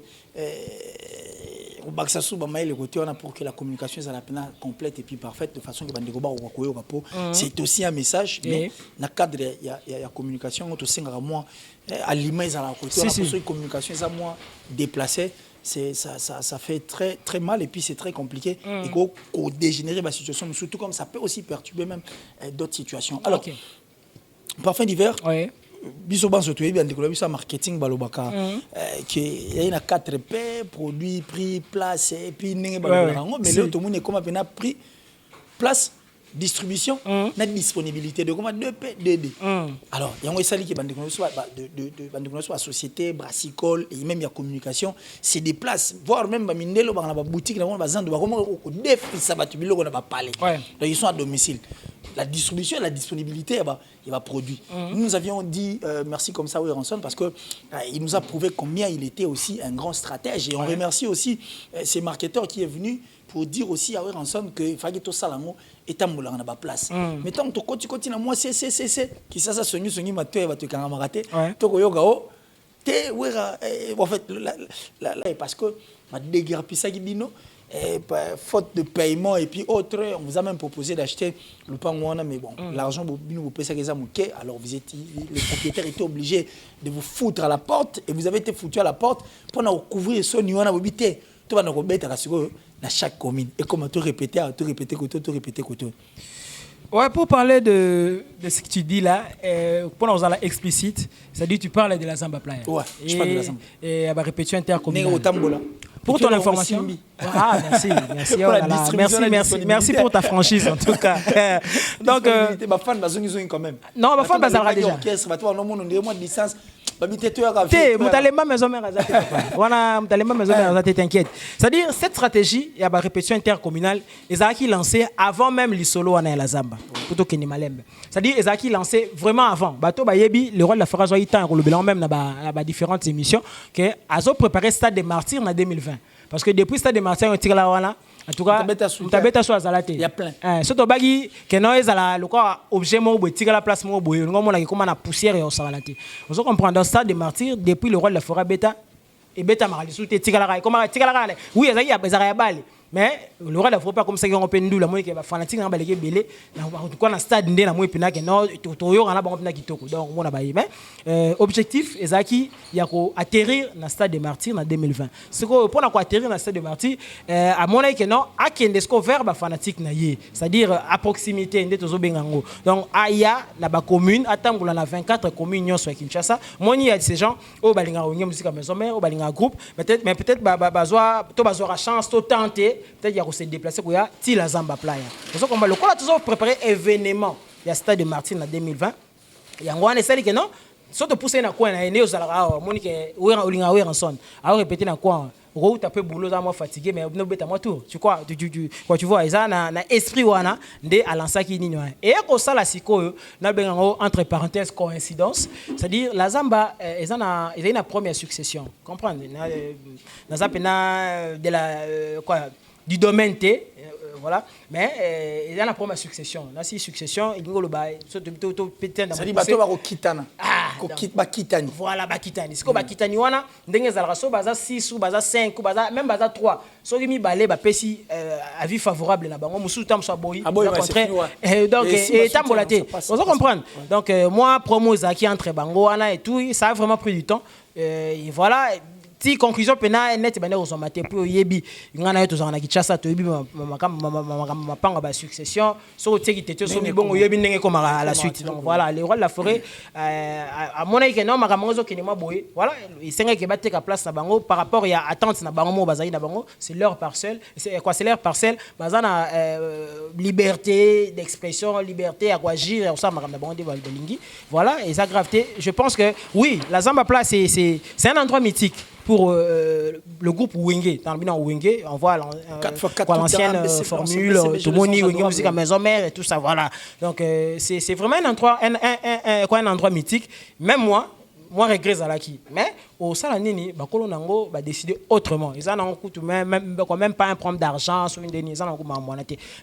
pour que la communication soit complète et puis parfaite de façon que c'est aussi un message mais dans le cadre de la communication à l'image à la côté communication est moins déplacée ça fait très très mal et puis c'est très compliqué et qu'on dégénérer la situation surtout comme ça peut aussi perturber même d'autres situations. Alors parfum d'hiver biso banso to yebi andikola biso marketing balobaka qui y a 4 P produit prix place et puis ndenge balobaka mais là tout le monde est comme pena prix place distribution na disponibilité de comment 2P 2D. Alors yango esali ki bandikola biso de bandikola biso société brassicole et même il y a communication c'est des places voire même ba mindelo ba na ba boutique na ba zando ba comment ko défisa ba tubilo na ba parler donc ils sont à domicile. La distribution, la disponibilité, il va produire. Nous avions dit merci comme ça, Ranson, parce qu'il nous a prouvé combien il était aussi un grand stratège. Et on remercie aussi ces marketeurs qui est venu pour dire aussi à Ranson qu'il fallait tout ça et à la place. Mais tant que tu continues, moi, c'est qui ça, ça, songi, maté, va te camarade, to yoga, en fait, là, parce que ma déguerpissa qui dit non. Faute de paiement et puis autres, on vous a même proposé d'acheter le pangouana, mais bon, l'argent vous payez ça alors vous êtes, le propriétaire était obligé de vous foutre à la porte et vous avez été foutu à la porte pour couvrir ce nuana bobité. Tout va nous remettre à chaque commune et comment tout répéter, Ouais, pour parler de ce que tu dis là, pour nous aller explicite, c'est-à-dire tu parles de la Zamba Playa. Ouais, je parle de la Zamba. Et à la répétition intercommunale. Pour ton information. Ah, merci pour ta franchise en tout cas. Donc, quand même. Non, ma femme bazara déjà. T'inquiète. C'est-à-dire cette stratégie, il y a une répétition intercommunale, Ezaki lancé avant même l'Isolo à la Zamba. C'est-à-dire Ezaki lancé vraiment avant. Bato Bayebi, le roi de la forage a été en même dans différentes émissions que Azo préparé Stade des Martyrs en 2020. Parce que depuis Stade des Martyrs, on tire la wana. En tout cas, il y a plein. Surtout bagi que nous ezala le quoi objet mo bo tire la place mo boye. Nous on a comme na poussière et on salate. On comprend dans Stade des Martyrs depuis le roi de la forêt bêta et bêta marali sous tire la raille. Comment tire la raille? Oui, il y a bezara bali. Mais le roi de la forêt pas comme ça qu'on peut nous la moitié qui va fanatique na balé belé. En tout cas dans stade ndé na moitié pina que non toyo on a ba pina kitoko. Donc on a ba mais objectif ezaki ya ko atterrir dans stade des Martyrs en 2020. C'est que pour na ko atterrir dans stade des Martyrs à mon avis que non a kendesko vers ba fanatique na yé. C'est-à-dire à proximité ndé tozo bengango. Donc aya na ba commune atangula na 24 communes nyonso ya Kinshasa. Moni ya ces gens au balinga onye musique à maison mère au balinga groupe peut-être bazwa to bazwa chance to tenter peut-être qu'il y a se déplacer pour ya ti la Zamba Playa. Parce qu'on va le quoi toujours préparer événement il y a Stade de Martyrs en 2020 et en gros c'est que non surtout pousser na quoi na ene osala monique olinga Ranson a répéter na quoi ou tu peux boulot à moi fatigué mais no beta moi tour tu quoi tu vois ça na esprit wana ndé à lancer qui ni et ko sala siko na bengango entre parenthèses coïncidence c'est-à-dire la Zamba ezana une première succession comprendre na zapena de la quoi du domaine T voilà mais il y a la première succession là si succession il ngolo ba so to péter dans ça dit bato ba ko kitana ko kitani voilà ba kitani siko ba kitani wana ndenge za raso baza 6 ou baza 5 ou baza même baza 3 so mi balé ba pesi avis favorable na bango musu tam so boyi donc et tambolaté on comprendre donc moi promo zaki entre bango wana et tout ça a vraiment pris du temps et voilà si conclusion pena net bana osomate pour yebi ngana yeto zana kichasa to yebi mapanga ba succession so teki tete so mibongo yebi ndenge ko mara la suite donc voilà les rois de la forêt à mon avis que non makamango ke ma boye voilà il senga ke bateka place na bango par rapport ya attente na bango mo bazali na bango c'est leur parcelle c'est quoi c'est leur parcelle bazana liberté d'expression liberté à agir ça makamba bango de balingi voilà et ça gravité je pense que oui la Zamba Place c'est un endroit mythique. pour le groupe Wenge. Dans le bilan Wenge, on voit l'ancienne formule, tout le monde Wenge musique à maison mère et tout ça, voilà. Donc c'est vraiment un endroit mythique. Même moi regrette Zalaki. Mais au Salanini, Bakolo Nango va décider autrement. Ils n'ont même pas un problème d'argent sur une dénise.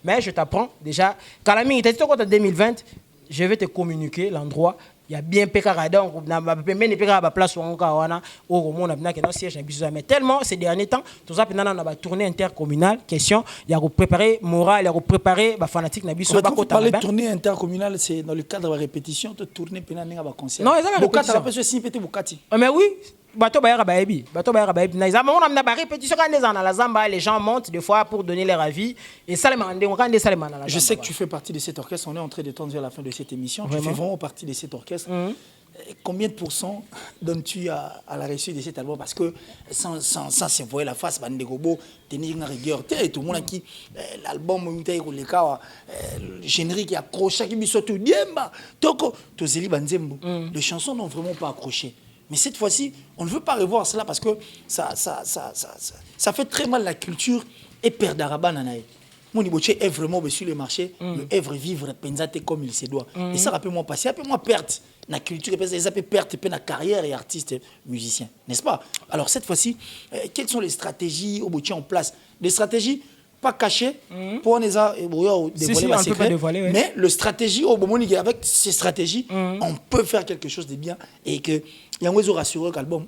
Mais je t'apprends déjà, Kalami, tu étais en 2020, je vais te communiquer l'endroit. Il y a bien Pékarada, on a même Pékarada place où on a au monde a siège mais tellement ces derniers temps, tout ça pendant la tournée intercommunale, question, il y a préparé moral, il y a préparé ba fanatique na biso ba ko parler de tournée intercommunale, c'est dans le cadre de la répétition de tournée pendant un concert. Non, ils ont Bokata la personne si pété Bokati. Mais oui, bateau bayara baebi na izama on a répétition quand les la zamba les gens montent des fois pour donner leur avis et ça je sais que tu fais partie de cet orchestre, on est en train de tendre vers la fin de cette émission. Tu fais vraiment partie de cet orchestre. Combien de pourcents donnes-tu à la réussite de cet album? Parce que sans se voir la face, Bandegobo, tenir une rigueur, tout le monde qui l'album, le générique qui accroché, qui me tout diemba, toko, tozeli banzembo. Les chansons n'ont vraiment pas accroché. Mais cette fois-ci, on ne veut pas revoir cela parce que ça fait très mal la culture et perdre d'Araban Nanaï. Mon Iboche est vraiment sur le marché, le œuvre vivre, pensate comme il se doit. Et ça rappelle moi passer, rappelle moi perte la culture, ça peut perdre la carrière et artiste musicien, n'est-ce pas? Alors cette fois-ci, quelles sont les stratégies au bout en place? Des stratégies pas cachées pour les dévoiler, mais le stratégie au moment avec ces stratégies, on peut faire quelque chose de bien et que il y a un rassuré qu'album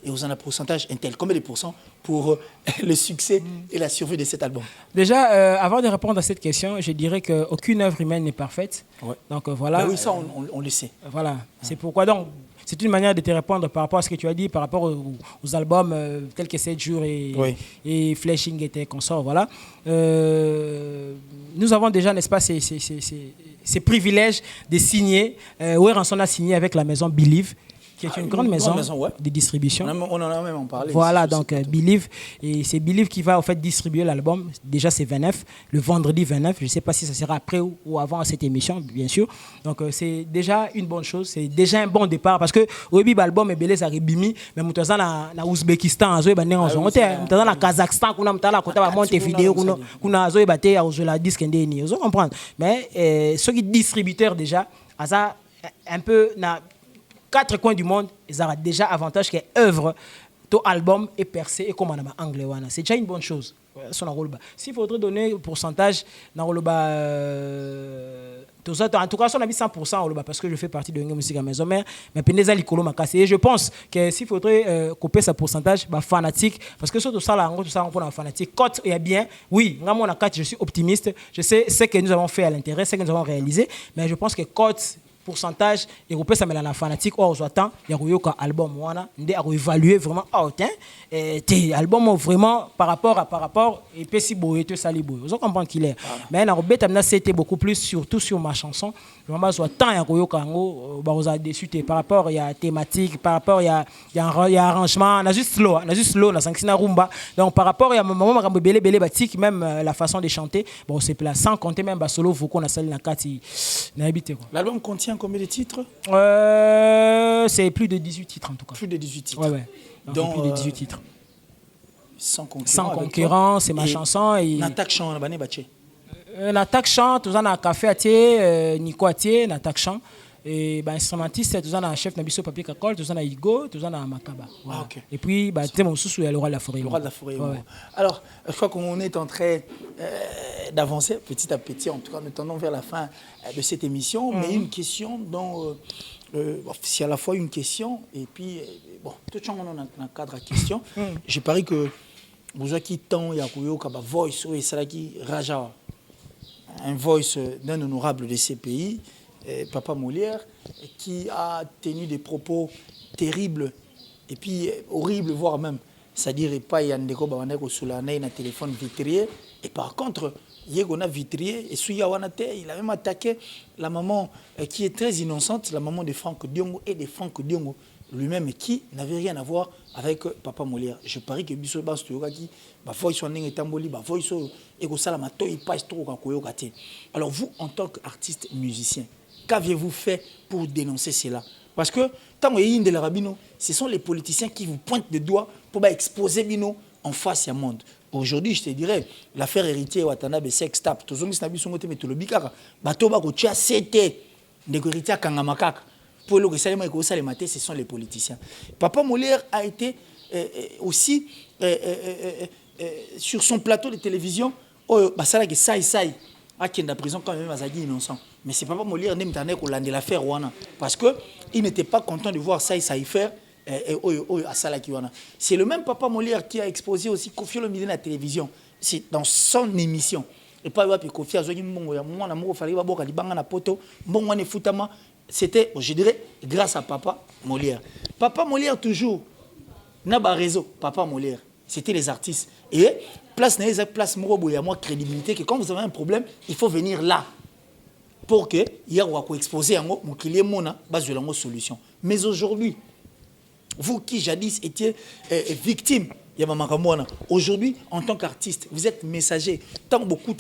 et aux en a pourcentage intel. Combien de pourcents pour le succès et la survie de cet album? Déjà, avant de répondre à cette question, je dirais qu'aucune œuvre humaine n'est parfaite. Ouais. Donc voilà. Ben oui, ça on le sait. Voilà. C'est pourquoi donc. C'est une manière de te répondre par rapport à ce que tu as dit, par rapport aux albums tels que 7 jours et Flashing et tes consorts. Voilà. Nous avons déjà, n'est-ce pas, ces privilèges de signer. Ranson a signé avec la maison Believe, qui est une grande maison de distribution. On en a même parlé. Voilà, donc Believe. Et c'est Believe qui va en fait distribuer l'album. Déjà, c'est 29, le vendredi 29. Je ne sais pas si ça sera après ou avant cette émission, bien sûr. Donc, c'est déjà une bonne chose. C'est déjà un bon départ. Parce que au début, l'album est belé, ça ribimi. Mais nous sommes en Ouzbékistan, nous sommes en Kazakhstan, nous sommes en Montevideo, nous sommes en disque. Vous comprenez? Mais ceux qui sont distributeurs déjà, ça un peu... 4 coins du monde, ils ont déjà avantage que œuvre, ton album est percé et comme on a anglais, c'est déjà une bonne chose. S'il faudrait donner un pourcentage, en tout cas, on a mis 100% parce que je fais partie de la musique à maison mère, mais et je pense que s'il faudrait couper ce pourcentage, fanatique, parce que surtout ça, on a fanatique. Cote est bien, oui, je suis optimiste, je sais ce que nous avons fait à l'intérieur, ce que nous avons réalisé, mais je pense que Cote, pourcentage et on peut ça la fanatique aux attend il y a un album wana ndé a évaluer vraiment tes album vraiment par rapport et puis si beau et tout ça les beau vous comprenez qu'il est mais na robeta na c'était beaucoup plus surtout sur ma chanson vraiment soit tant ya koyoka ngo ba vous a déçu par rapport il y a thématique par rapport il y a arrangement on a juste slow na sanksina rumba donc par rapport il y a moment makambo belé batik même la façon de chanter bon c'est là sans compter même ba solo vous qu'on a sali na kati na habité quoi. L'album contient combien de titres? C'est plus de 18 titres en tout cas. Plus de 18 titres. Ouais. Donc, plus de 18 titres. Sans concurrent, c'est ma chanson. Natak chant, on a battu. Natak chant, tout ça na café à tier, Nico à tier, Natak chant. Et instrumentiste, tout ça na chef Nabiso Papier Kakol, tout ça na Igo, tout ça na Makaba. Voilà. Okay. Et puis, tu mon sous il y a le roi de la forêt. Le roi de la forêt. Ouais. Alors, je crois qu'on est en train d'avancer petit à petit, en tout cas, nous tendons vers la fin de cette émission. Mais une question dont c'est à la fois une question et puis, bon, tout le monde a un cadre à question. Je parie que vous avez tant, il y a un voice, et c'est là qui Raja, un voice d'un honorable de ces pays. Papa Molière, qui a tenu des propos terribles et puis horribles, voire même, c'est-à-dire pas Yandeko Bawaneko Soulane na téléphone vitrier. Et par contre, Yegona vitrier et Souyawanate, il a même attaqué la maman qui est très innocente, la maman de Franck Diongo et de Franck Diongo lui-même qui n'avait rien à voir avec Papa Molière. Je parie que Bisso Bastoyokaki, voice et tamboli, voice et Salamato, il passe trop Kakoyokate. Alors vous, en tant qu'artiste musicien, qu'aviez-vous fait pour dénoncer cela? Parce que tant que de la rabino, ce sont les politiciens qui vous pointent des doigts pour exposer bino en face du monde. Aujourd'hui, je te dirais, l'affaire héritier Watanabe sex tap, tous les gens qui sont mais tout le bikara, bateau bako tia c'était des héritiers kangamakaka. Pour le que ça les matés, ce sont les politiciens. Papa Molière a été aussi sur son plateau de télévision, ça là que ça qui est dans la prison quand même Azadi innocent. Mais c'est Papa Molière n'aime pas de l'affaire Wana parce que il n'était pas content de voir ça faire. C'est le même Papa Molière qui a exposé aussi Kofi Olomide à la télévision. C'est dans son émission. Et pas Kofi a dit c'était, je dirais, grâce à Papa Molière. Papa Molière toujours n'a pas réseau. Papa Molière, c'était les artistes. Et place Morobo, il y a moins de crédibilité que quand vous avez un problème, il faut venir là pour que il y ait exposé un mot qu'il y ait une solution. Mais aujourd'hui, vous qui jadis étiez victime, aujourd'hui, en tant qu'artiste, vous êtes messager. Tant beaucoup,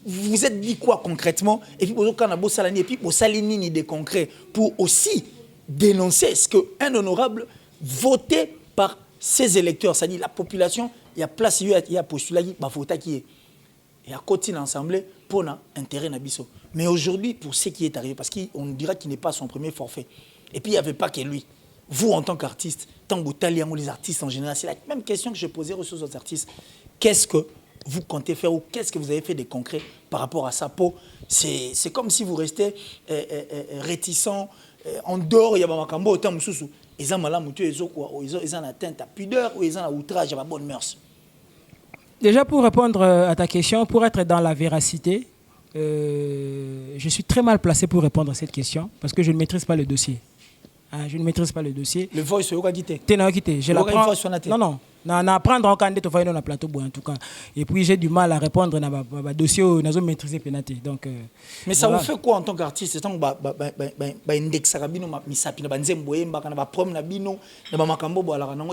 vous êtes dit quoi concrètement? Et puis, vous avez dit des concrets pour aussi dénoncer ce qu'un honorable voté par ses électeurs, c'est-à-dire la population, il y a place, il y a postulat, il y a vote qui est. Et à côté de l'Assemblée, pour l'intérêt Nabiso. Mais aujourd'hui, pour ce qui est arrivé, parce qu'on dira qu'il n'est pas son premier forfait. Et puis, il n'y avait pas que lui. Vous, en tant qu'artiste, tant que les artistes en général, c'est la même question que je posais aux autres artistes. Qu'est-ce que vous comptez faire ou qu'est-ce que vous avez fait de concret par rapport à ça? C'est comme si vous restez réticent, en dehors, il y a un cambo, autant de ils ont atteinte à pudeur ou ils ont outrage à la bonne mœurs. Déjà, pour répondre à ta question, pour être dans la véracité, je suis très mal placé pour répondre à cette question parce que je ne maîtrise pas le dossier. Je ne maîtrise pas le dossier. Le voice, c'est quitté. Je l'apprends. Non. Apprendre en candidat, tu vas dans le plateau, en tout cas. Et puis, j'ai du mal à répondre dans le dossier, dans le maîtriser pénaté. Donc, mais ça vous fait quoi en tant qu'artiste? C'est tant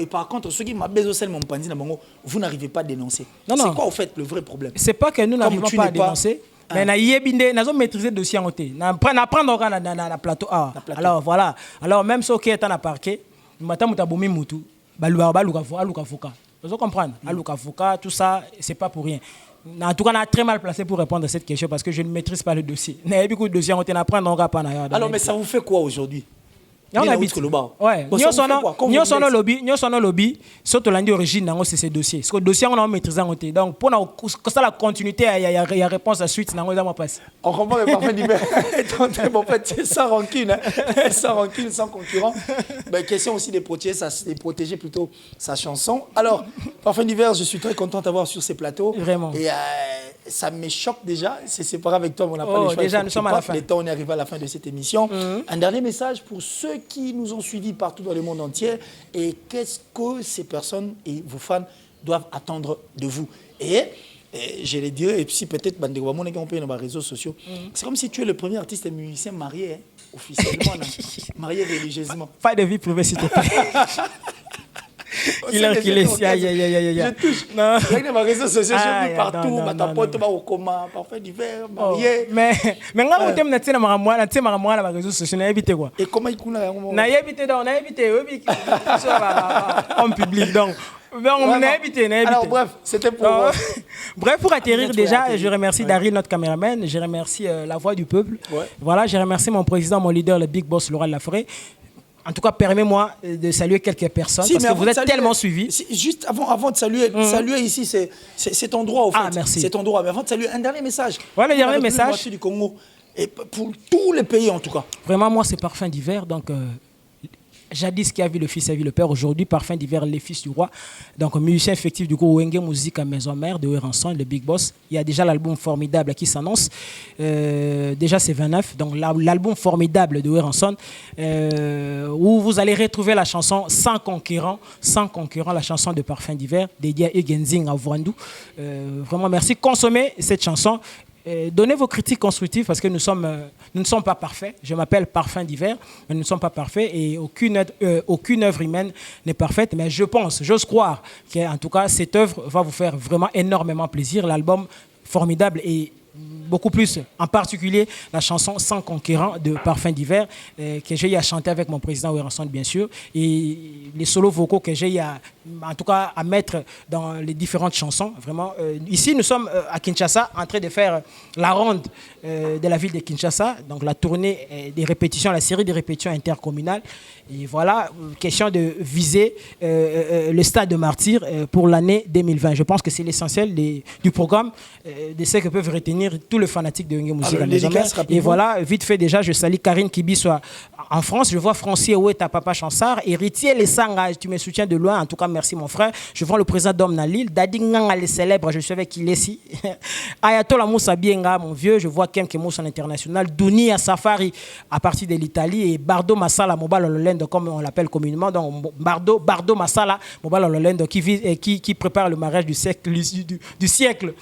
et par contre, ceux qui m'ont besoin de vous n'arrivez pas à dénoncer. C'est quoi, en fait, le vrai problème? C'est pas que nous n'arrivons pas à dénoncer. Mais nous avons maîtrisé le dossier en côté. Nous apprenons dans le plateau. Alors voilà. Alors même si on est en parquet, nous avons mis Moutou. Vous comprenez? Tout ça, c'est pas pour rien. En tout cas, on est très mal placé pour répondre à cette question parce que je ne maîtrise pas le dossier. Nous avons beaucoup de dossiers, on apprend. Alors, mais ça vous fait quoi aujourd'hui? On habite le bar. Ouais. Nous sommes au lobby. Surtout l'origine, c'est ce dossier. Parce que le dossier, on a maîtrisé. Donc, pour ça, la continuité, il y a réponse à suite. On comprend le parfum d'hiver. En fait, c'est sans rancune, sans concurrent. Question aussi de protéger plutôt sa chanson. Alors, parfum d'hiver, je suis très content d'avoir sur ces plateaux. Vraiment. Et ça me choque déjà. C'est séparé avec toi, mais on n'a pas le choix. Déjà, nous sommes à la fin. Le temps, on est arrivé à la fin de cette émission. Un dernier message pour ceux qui nous ont suivis partout dans le monde entier. Et qu'est-ce que ces personnes et vos fans doivent attendre de vous? Et je les dirais, et puis peut-être on peut dans les réseaux sociaux. C'est comme si tu es le premier artiste et musicien marié, officiellement, marié religieusement. Pas de vie privée, s'il te plaît. Il est je touche. Non. Il y a des réseaux sociaux, j'ai vu partout, ta pote va au coma, parfait d'hiver, marié. Mais quand vous êtes dans les réseaux sociaux, vous avez quoi? Et comment il coule? On a évité en public. Donc, alors bref, c'était pour... Bref, pour atterrir déjà, je remercie Daryl, notre caméraman, je remercie La Voix du Peuple. Voilà, je remercie mon président, mon leader, le Big Boss Laurent Laforêt. En tout cas, permets-moi de saluer quelques personnes parce que vous êtes tellement suivis. Juste avant de saluer, saluer ici, c'est ton droit, au fait. Merci. C'est ton droit. Mais avant de saluer, un dernier message. Ouais, le dernier message. Du Congo, et pour tous les pays, en tout cas. Vraiment, moi, c'est Parfum d'hiver. Donc, jadis qui a vu le fils a vu le père. Aujourd'hui, Parfum d'hiver, les fils du roi. Donc, musicien effectif du groupe Wenge Musique à Maison Mère de Weranson, le Big Boss. Il y a déjà l'album formidable qui s'annonce. Déjà, c'est 29. Donc, l'album formidable de Weranson, où vous allez retrouver la chanson Sans concurrent, la chanson de Parfum d'hiver, dédiée à Egenzing à Voandou. Vraiment, merci. Consommez cette chanson. Donnez vos critiques constructives parce que nous ne sommes pas parfaits. Je m'appelle Parfum d'hiver, mais nous ne sommes pas parfaits et aucune œuvre humaine n'est parfaite. Mais j'ose croire qu'en tout cas, cette œuvre va vous faire vraiment énormément plaisir. L'album formidable et beaucoup plus, en particulier la chanson Sans concurrent de Parfum d'hiver, que j'ai eu à chanter avec mon président Werenson, bien sûr, et les solos vocaux que j'ai eu en tout cas à mettre dans les différentes chansons. Vraiment, ici, nous sommes à Kinshasa en train de faire la ronde de la ville de Kinshasa, donc la tournée des répétitions, la série de répétitions intercommunales. Et voilà, question de viser le stade de Martyr pour l'année 2020. Je pense que c'est l'essentiel du programme, de ce que peuvent retenir tous les fanatiques de Yenge Musique. Et voilà, vite fait déjà, je salue Karine Kibi soit en France. Je vois Francier Ouetta, Papa Chansard, héritier Les Sangas, tu me soutiens de loin. En tout cas, merci mon frère. Je vois le président d'Homme Nalil, Dadi Nganga les célèbres, je suis avec Ilessi. Ayatollah Moussa Bienga, mon vieux. Je vois Kem Kemous en international. Douni à Safari à partir de l'Italie et Bardo Massala, Mobile Ololendo, comme on l'appelle communément. Donc Bardo Massala, Mobile Ololendo, qui prépare le mariage du siècle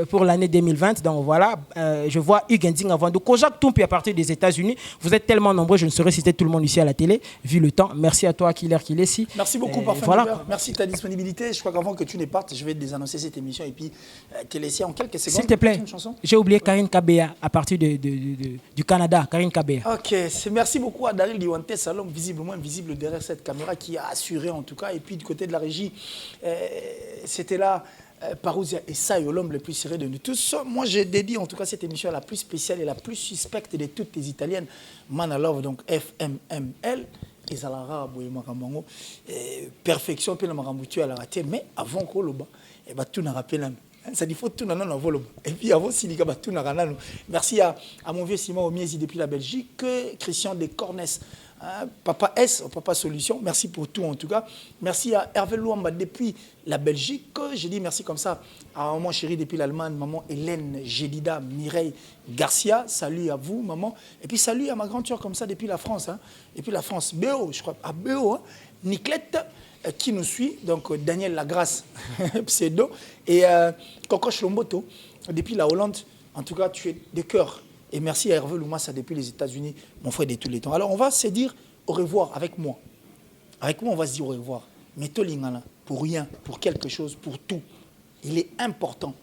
pour l'année 2020. Donc voilà, je vois Hugues Nding avant de Kojak Toumpi à partir des États-Unis. Vous êtes tellement nombreux, je ne saurais citer tout le monde ici à la télé, vu le temps. Merci à toi, Killer Kilessi. Merci beaucoup, Parfum voilà. Merci de ta disponibilité. Je crois qu'avant que tu ne partes, je vais désannoncer cette émission et puis te laisser en quelques secondes. S'il te plaît, j'ai oublié Karine Kabea à partir du Canada. Karine Kabea. Ok, merci beaucoup à Daryl Diwanté, l'homme visiblement invisible derrière cette caméra qui a assuré en tout cas. Et puis du côté de la régie, c'était là. Parousia et Sayo, l'homme le plus serré de nous tous. Moi, j'ai dédié en tout cas cette émission à la plus spéciale et la plus suspecte de toutes les Italiennes. Manalove, donc FMML. Et Zalara, Boyemakambango. Perfection, puis la Maramoutu à la raté. Mais avant qu'on le bat, tout n'a rappelé. Ça dit faut tout n'a non vol. Et puis avant Silika, tout n'a rien. Merci à mon vieux Simon Omiezi depuis la Belgique, Christian de Cornès. Papa S, Papa Solution, merci pour tout en tout cas. Merci à Hervé Louamba depuis la Belgique. J'ai dit merci comme ça à maman chérie depuis l'Allemagne, maman Hélène Gélida Mireille Garcia. Salut à vous, maman. Et puis salut à ma grande sœur comme ça depuis la France. Depuis la France, Béo, je crois, à Béo, Niclette qui nous suit, donc Daniel Lagrasse, pseudo, et Coco Chlomboto depuis la Hollande. En tout cas, tu es de cœur. Et merci à Hervé Loumassa depuis les États-Unis, mon frère de tous les temps. Alors, on va se dire au revoir avec moi. Avec moi, on va se dire au revoir. Mais Tolingana, pour rien, pour quelque chose, pour tout. Il est important.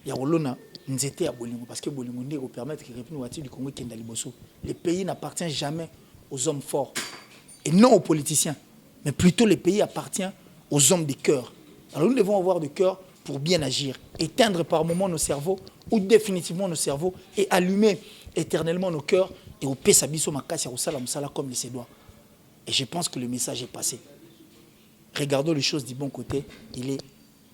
Il y a Olona, nous étions à Bolingo, parce que Bolingo nous permet que les du Congo Kendaliboso. Le pays n'appartient jamais aux hommes forts. Et non aux politiciens. Mais plutôt le pays appartient aux hommes de cœur. Alors, nous devons avoir de cœur pour bien agir. Éteindre par moments nos cerveaux ou définitivement nos cerveaux et allumer éternellement nos cœurs et au Pesabiso Makassia ou Salam comme il se doit. Et je pense que le message est passé. Regardons les choses du bon côté, il est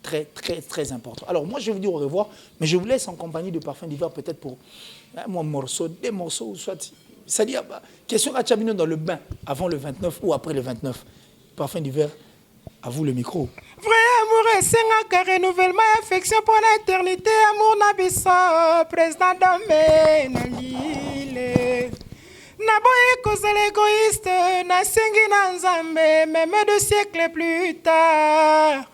très, très, très important. Alors moi, je vais vous dire au revoir, mais je vous laisse en compagnie de Parfum d'hiver peut-être pour un morceau, des morceaux, ou soit... C'est-à-dire, question à Chabino dans le bain, avant le 29 ou après le 29. Parfum d'hiver, à vous le micro. Vrai amour et c'est un renouvellement affection pour l'éternité. Amour n'abissa, président d'homme, Nalile. Naboye cause l'égoïste, nasengi nanzambe, même 2 siècles plus tard.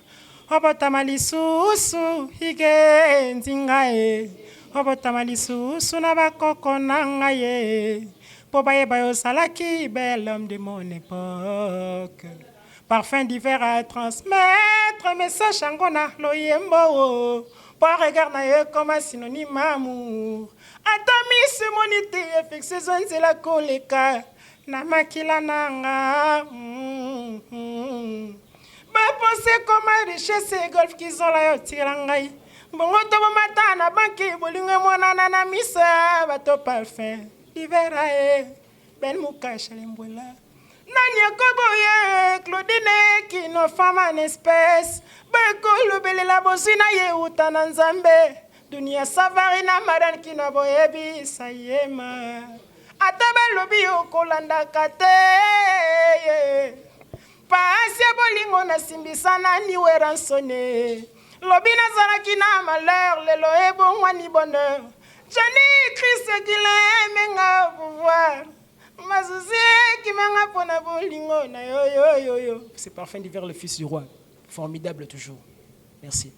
Obotama lisusu, hige nzingae. Obotama lisusu na bakoko nangaye. Pobaye bayo salaki, bel homme de mon époque. Parfum d'hiver à transmettre, message angona loyembo. Pas regarder comme un synonyme amour. Atami ce monité, fixe zone c'est la coleka. Namakila nanga. Ba penser comme un richesse et golf qui sont là au tirangai. Bongo tobo matana banki bolingo mwana na misa bato parfum. D'hiver ae ben mukacha lembola. Nanya koboye Claudine qui no femme en espèce. Bekolo bele la bosina ye utana nzambe. Dunia savari na maran qui no boyebi sayema. Atabe lobi okolanda kate. Paasi bolingo na simbisana ni weransone. Lobi nazaraki na malheur lelo ebongwani bonheur. Jani Christ qui l'aime nga pouvoir. C'est Parfum d'hiver, le fils du roi. Formidable toujours. Merci.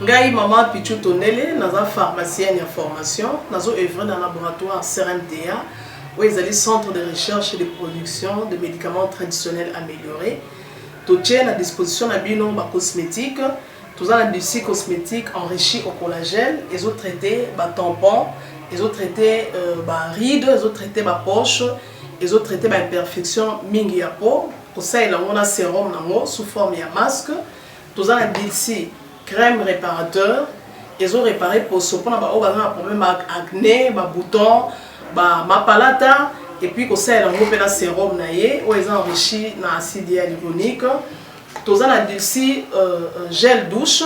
Ngai Maman Pichu Tonele, naza pharmacienne en formation, nazo œuvre dans le laboratoire CRMTA, où ils allaient centre de recherche et de production de médicaments traditionnels améliorés. Tout est à disposition de bino cosmétiques, tout ça l'industrie cosmétique enrichie au collagène, ils ont traité tampons, ils ont traité rides, ils ont traité poche, ils ont traité imperfection mingi ya peau. Pour ça il y a un sérum sous forme de masque, tout ça l'industrie crème réparateur, ils ont réparé pour ce pour un problème acné, boutons, mapalata, et puis comme ça il y a un sérum où ils ont enrichi dans l'acide hyaluronique. Tous un adouci gel douche,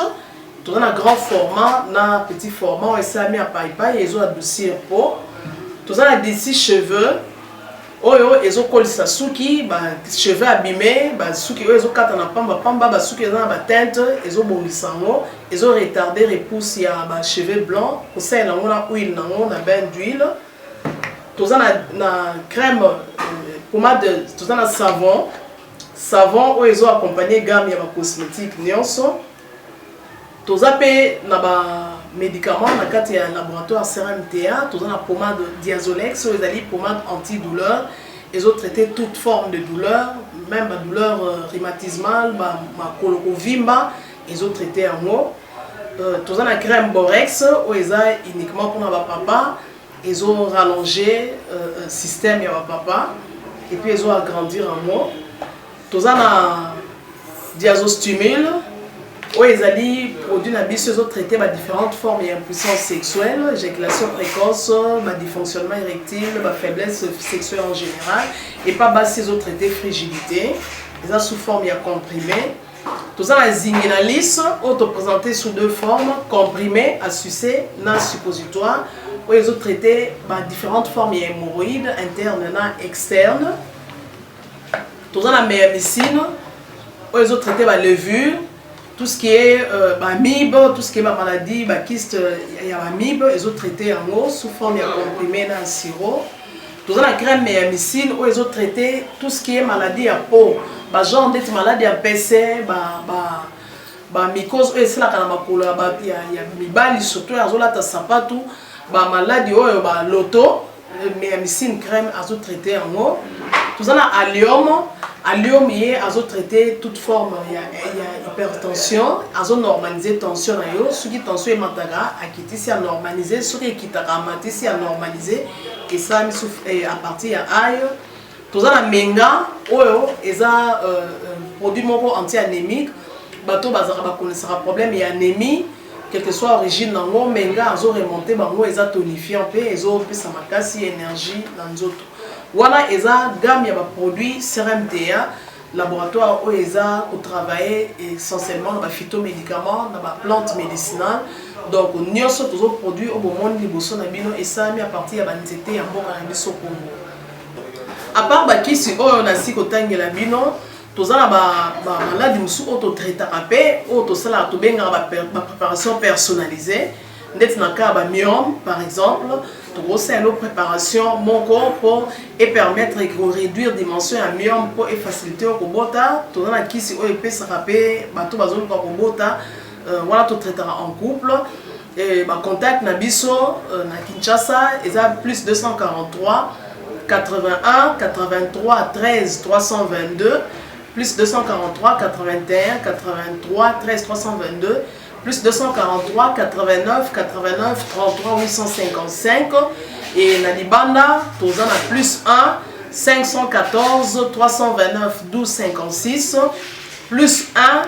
tous un grand format, un petit format, et ça mis à paille, ils ont adouci un pot. Tous un adouci cheveux. Ils ont collé sa souki, cheveux abîmés, souki ils ont quatre na pamba, souki ils ont ba teinte, ils ont bon sango, ils ont retardé repousse ya cheveux blancs, pour ça ils ont na huile na bain d'huile. Tous na crème pommade, tous na savon où ils ont accompagné gamme ya cosmétique nyonso. Tous na ba médicaments dans le laboratoire CRMTA, tous na pommade Diazolex, ils ont pommade antidouleur, ils ont traité toute forme de douleur, même la douleur rhumatismale, ma colocovimba, ils ont traité en eau. Tous na crème Borex, où ils ont uniquement pour ma papa, ils ont rallongé le système ya papa, et puis ils ont agrandi en eau. Tous na Diazostimule, où ils ont produit ils ont traité différentes formes d'impuissance sexuelle, éjaculation précoce, dysfonctionnement érectile, faiblesse sexuelle en général, et pas ils ont traité frigidité, ils ont sous forme comprimé. Tout ça, la Zinguinalis, présenté sous deux formes, comprimé à sucer, na suppositoire, où ils ont traité différentes formes d'hémorroïdes internes et externes. Tout ça, la méamycine, où ils ont traité la levure. Tout ce qui est amibe, tout ce qui est maladie, kyste, il y a amibe, ils ont traité en eau sous forme de comprimé dans le sirop. Tout ça, la crème méamycine, où ils ont traité tout ce qui est maladie à peau. Genre d'être maladie à PC, mycose, c'est là qu'il y a mibali, surtout, ils ont là, sapatou, maladie, loto, méamycine crème, ils ont traité en eau. Tout ça, la allium. Allium, ils ont traité toute forme, il y a hypertension, ils ont normalisé tension, ceux qui tension est mataga, à quitter si à normaliser, ceux qui quittent à mater si à normaliser, et ça à partir de aïe. Tout ça la menga, ils ont produit mon anti-anémique, bateau bazara connaissera problème et anémie, quelle que soit l'origine dans le menga, ils ont remonté, ils ont tonifié un peu, ils ont fait sa makasi énergie dans les autres. Voilà, ils ont gamme de produits CRMTA, laboratoire où ils ont travaillé essentiellement dans les phytomédicaments, dans les plantes médicinales. Donc, nous avons tous les produits au moment où nous avons et ça mis à partir de l'anxiété en bon cannabis au Congo. À part qui si on a si côté de la bino, tous les maladies nous auto traités ou tous les préparation personnalisée. D'être dans le cas de myome, par exemple, tout ça une préparation mon corps pour et permettre de réduire la dimension à myome pour faciliter le robota. Tout dans qui si on peut se rappeler, tout bazon pour robota, voilà tout traitera en couple. Et contact nabiso na Kinshasa, ils ont plus 243 81 83 13 322 plus 243 81 83 13 322 plus 243 89 89 33 855 et Nalibanda, tous en a plus 1 514 329 12 56 plus 1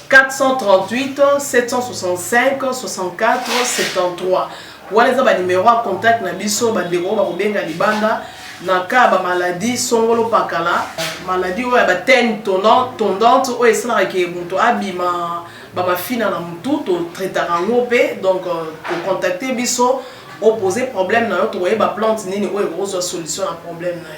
438 765 64 73. Voilà les numéros à contact na biso bandeko ba kobenga libanda na ka ba maladie songolo pakala maladie oyo ba teigne tondante oyo esala ke muto abima ba fina na mutu to traitera ngope donc pour contacter biso opposer problème na yo to ba plante nini oyo ko solution à problème na yo.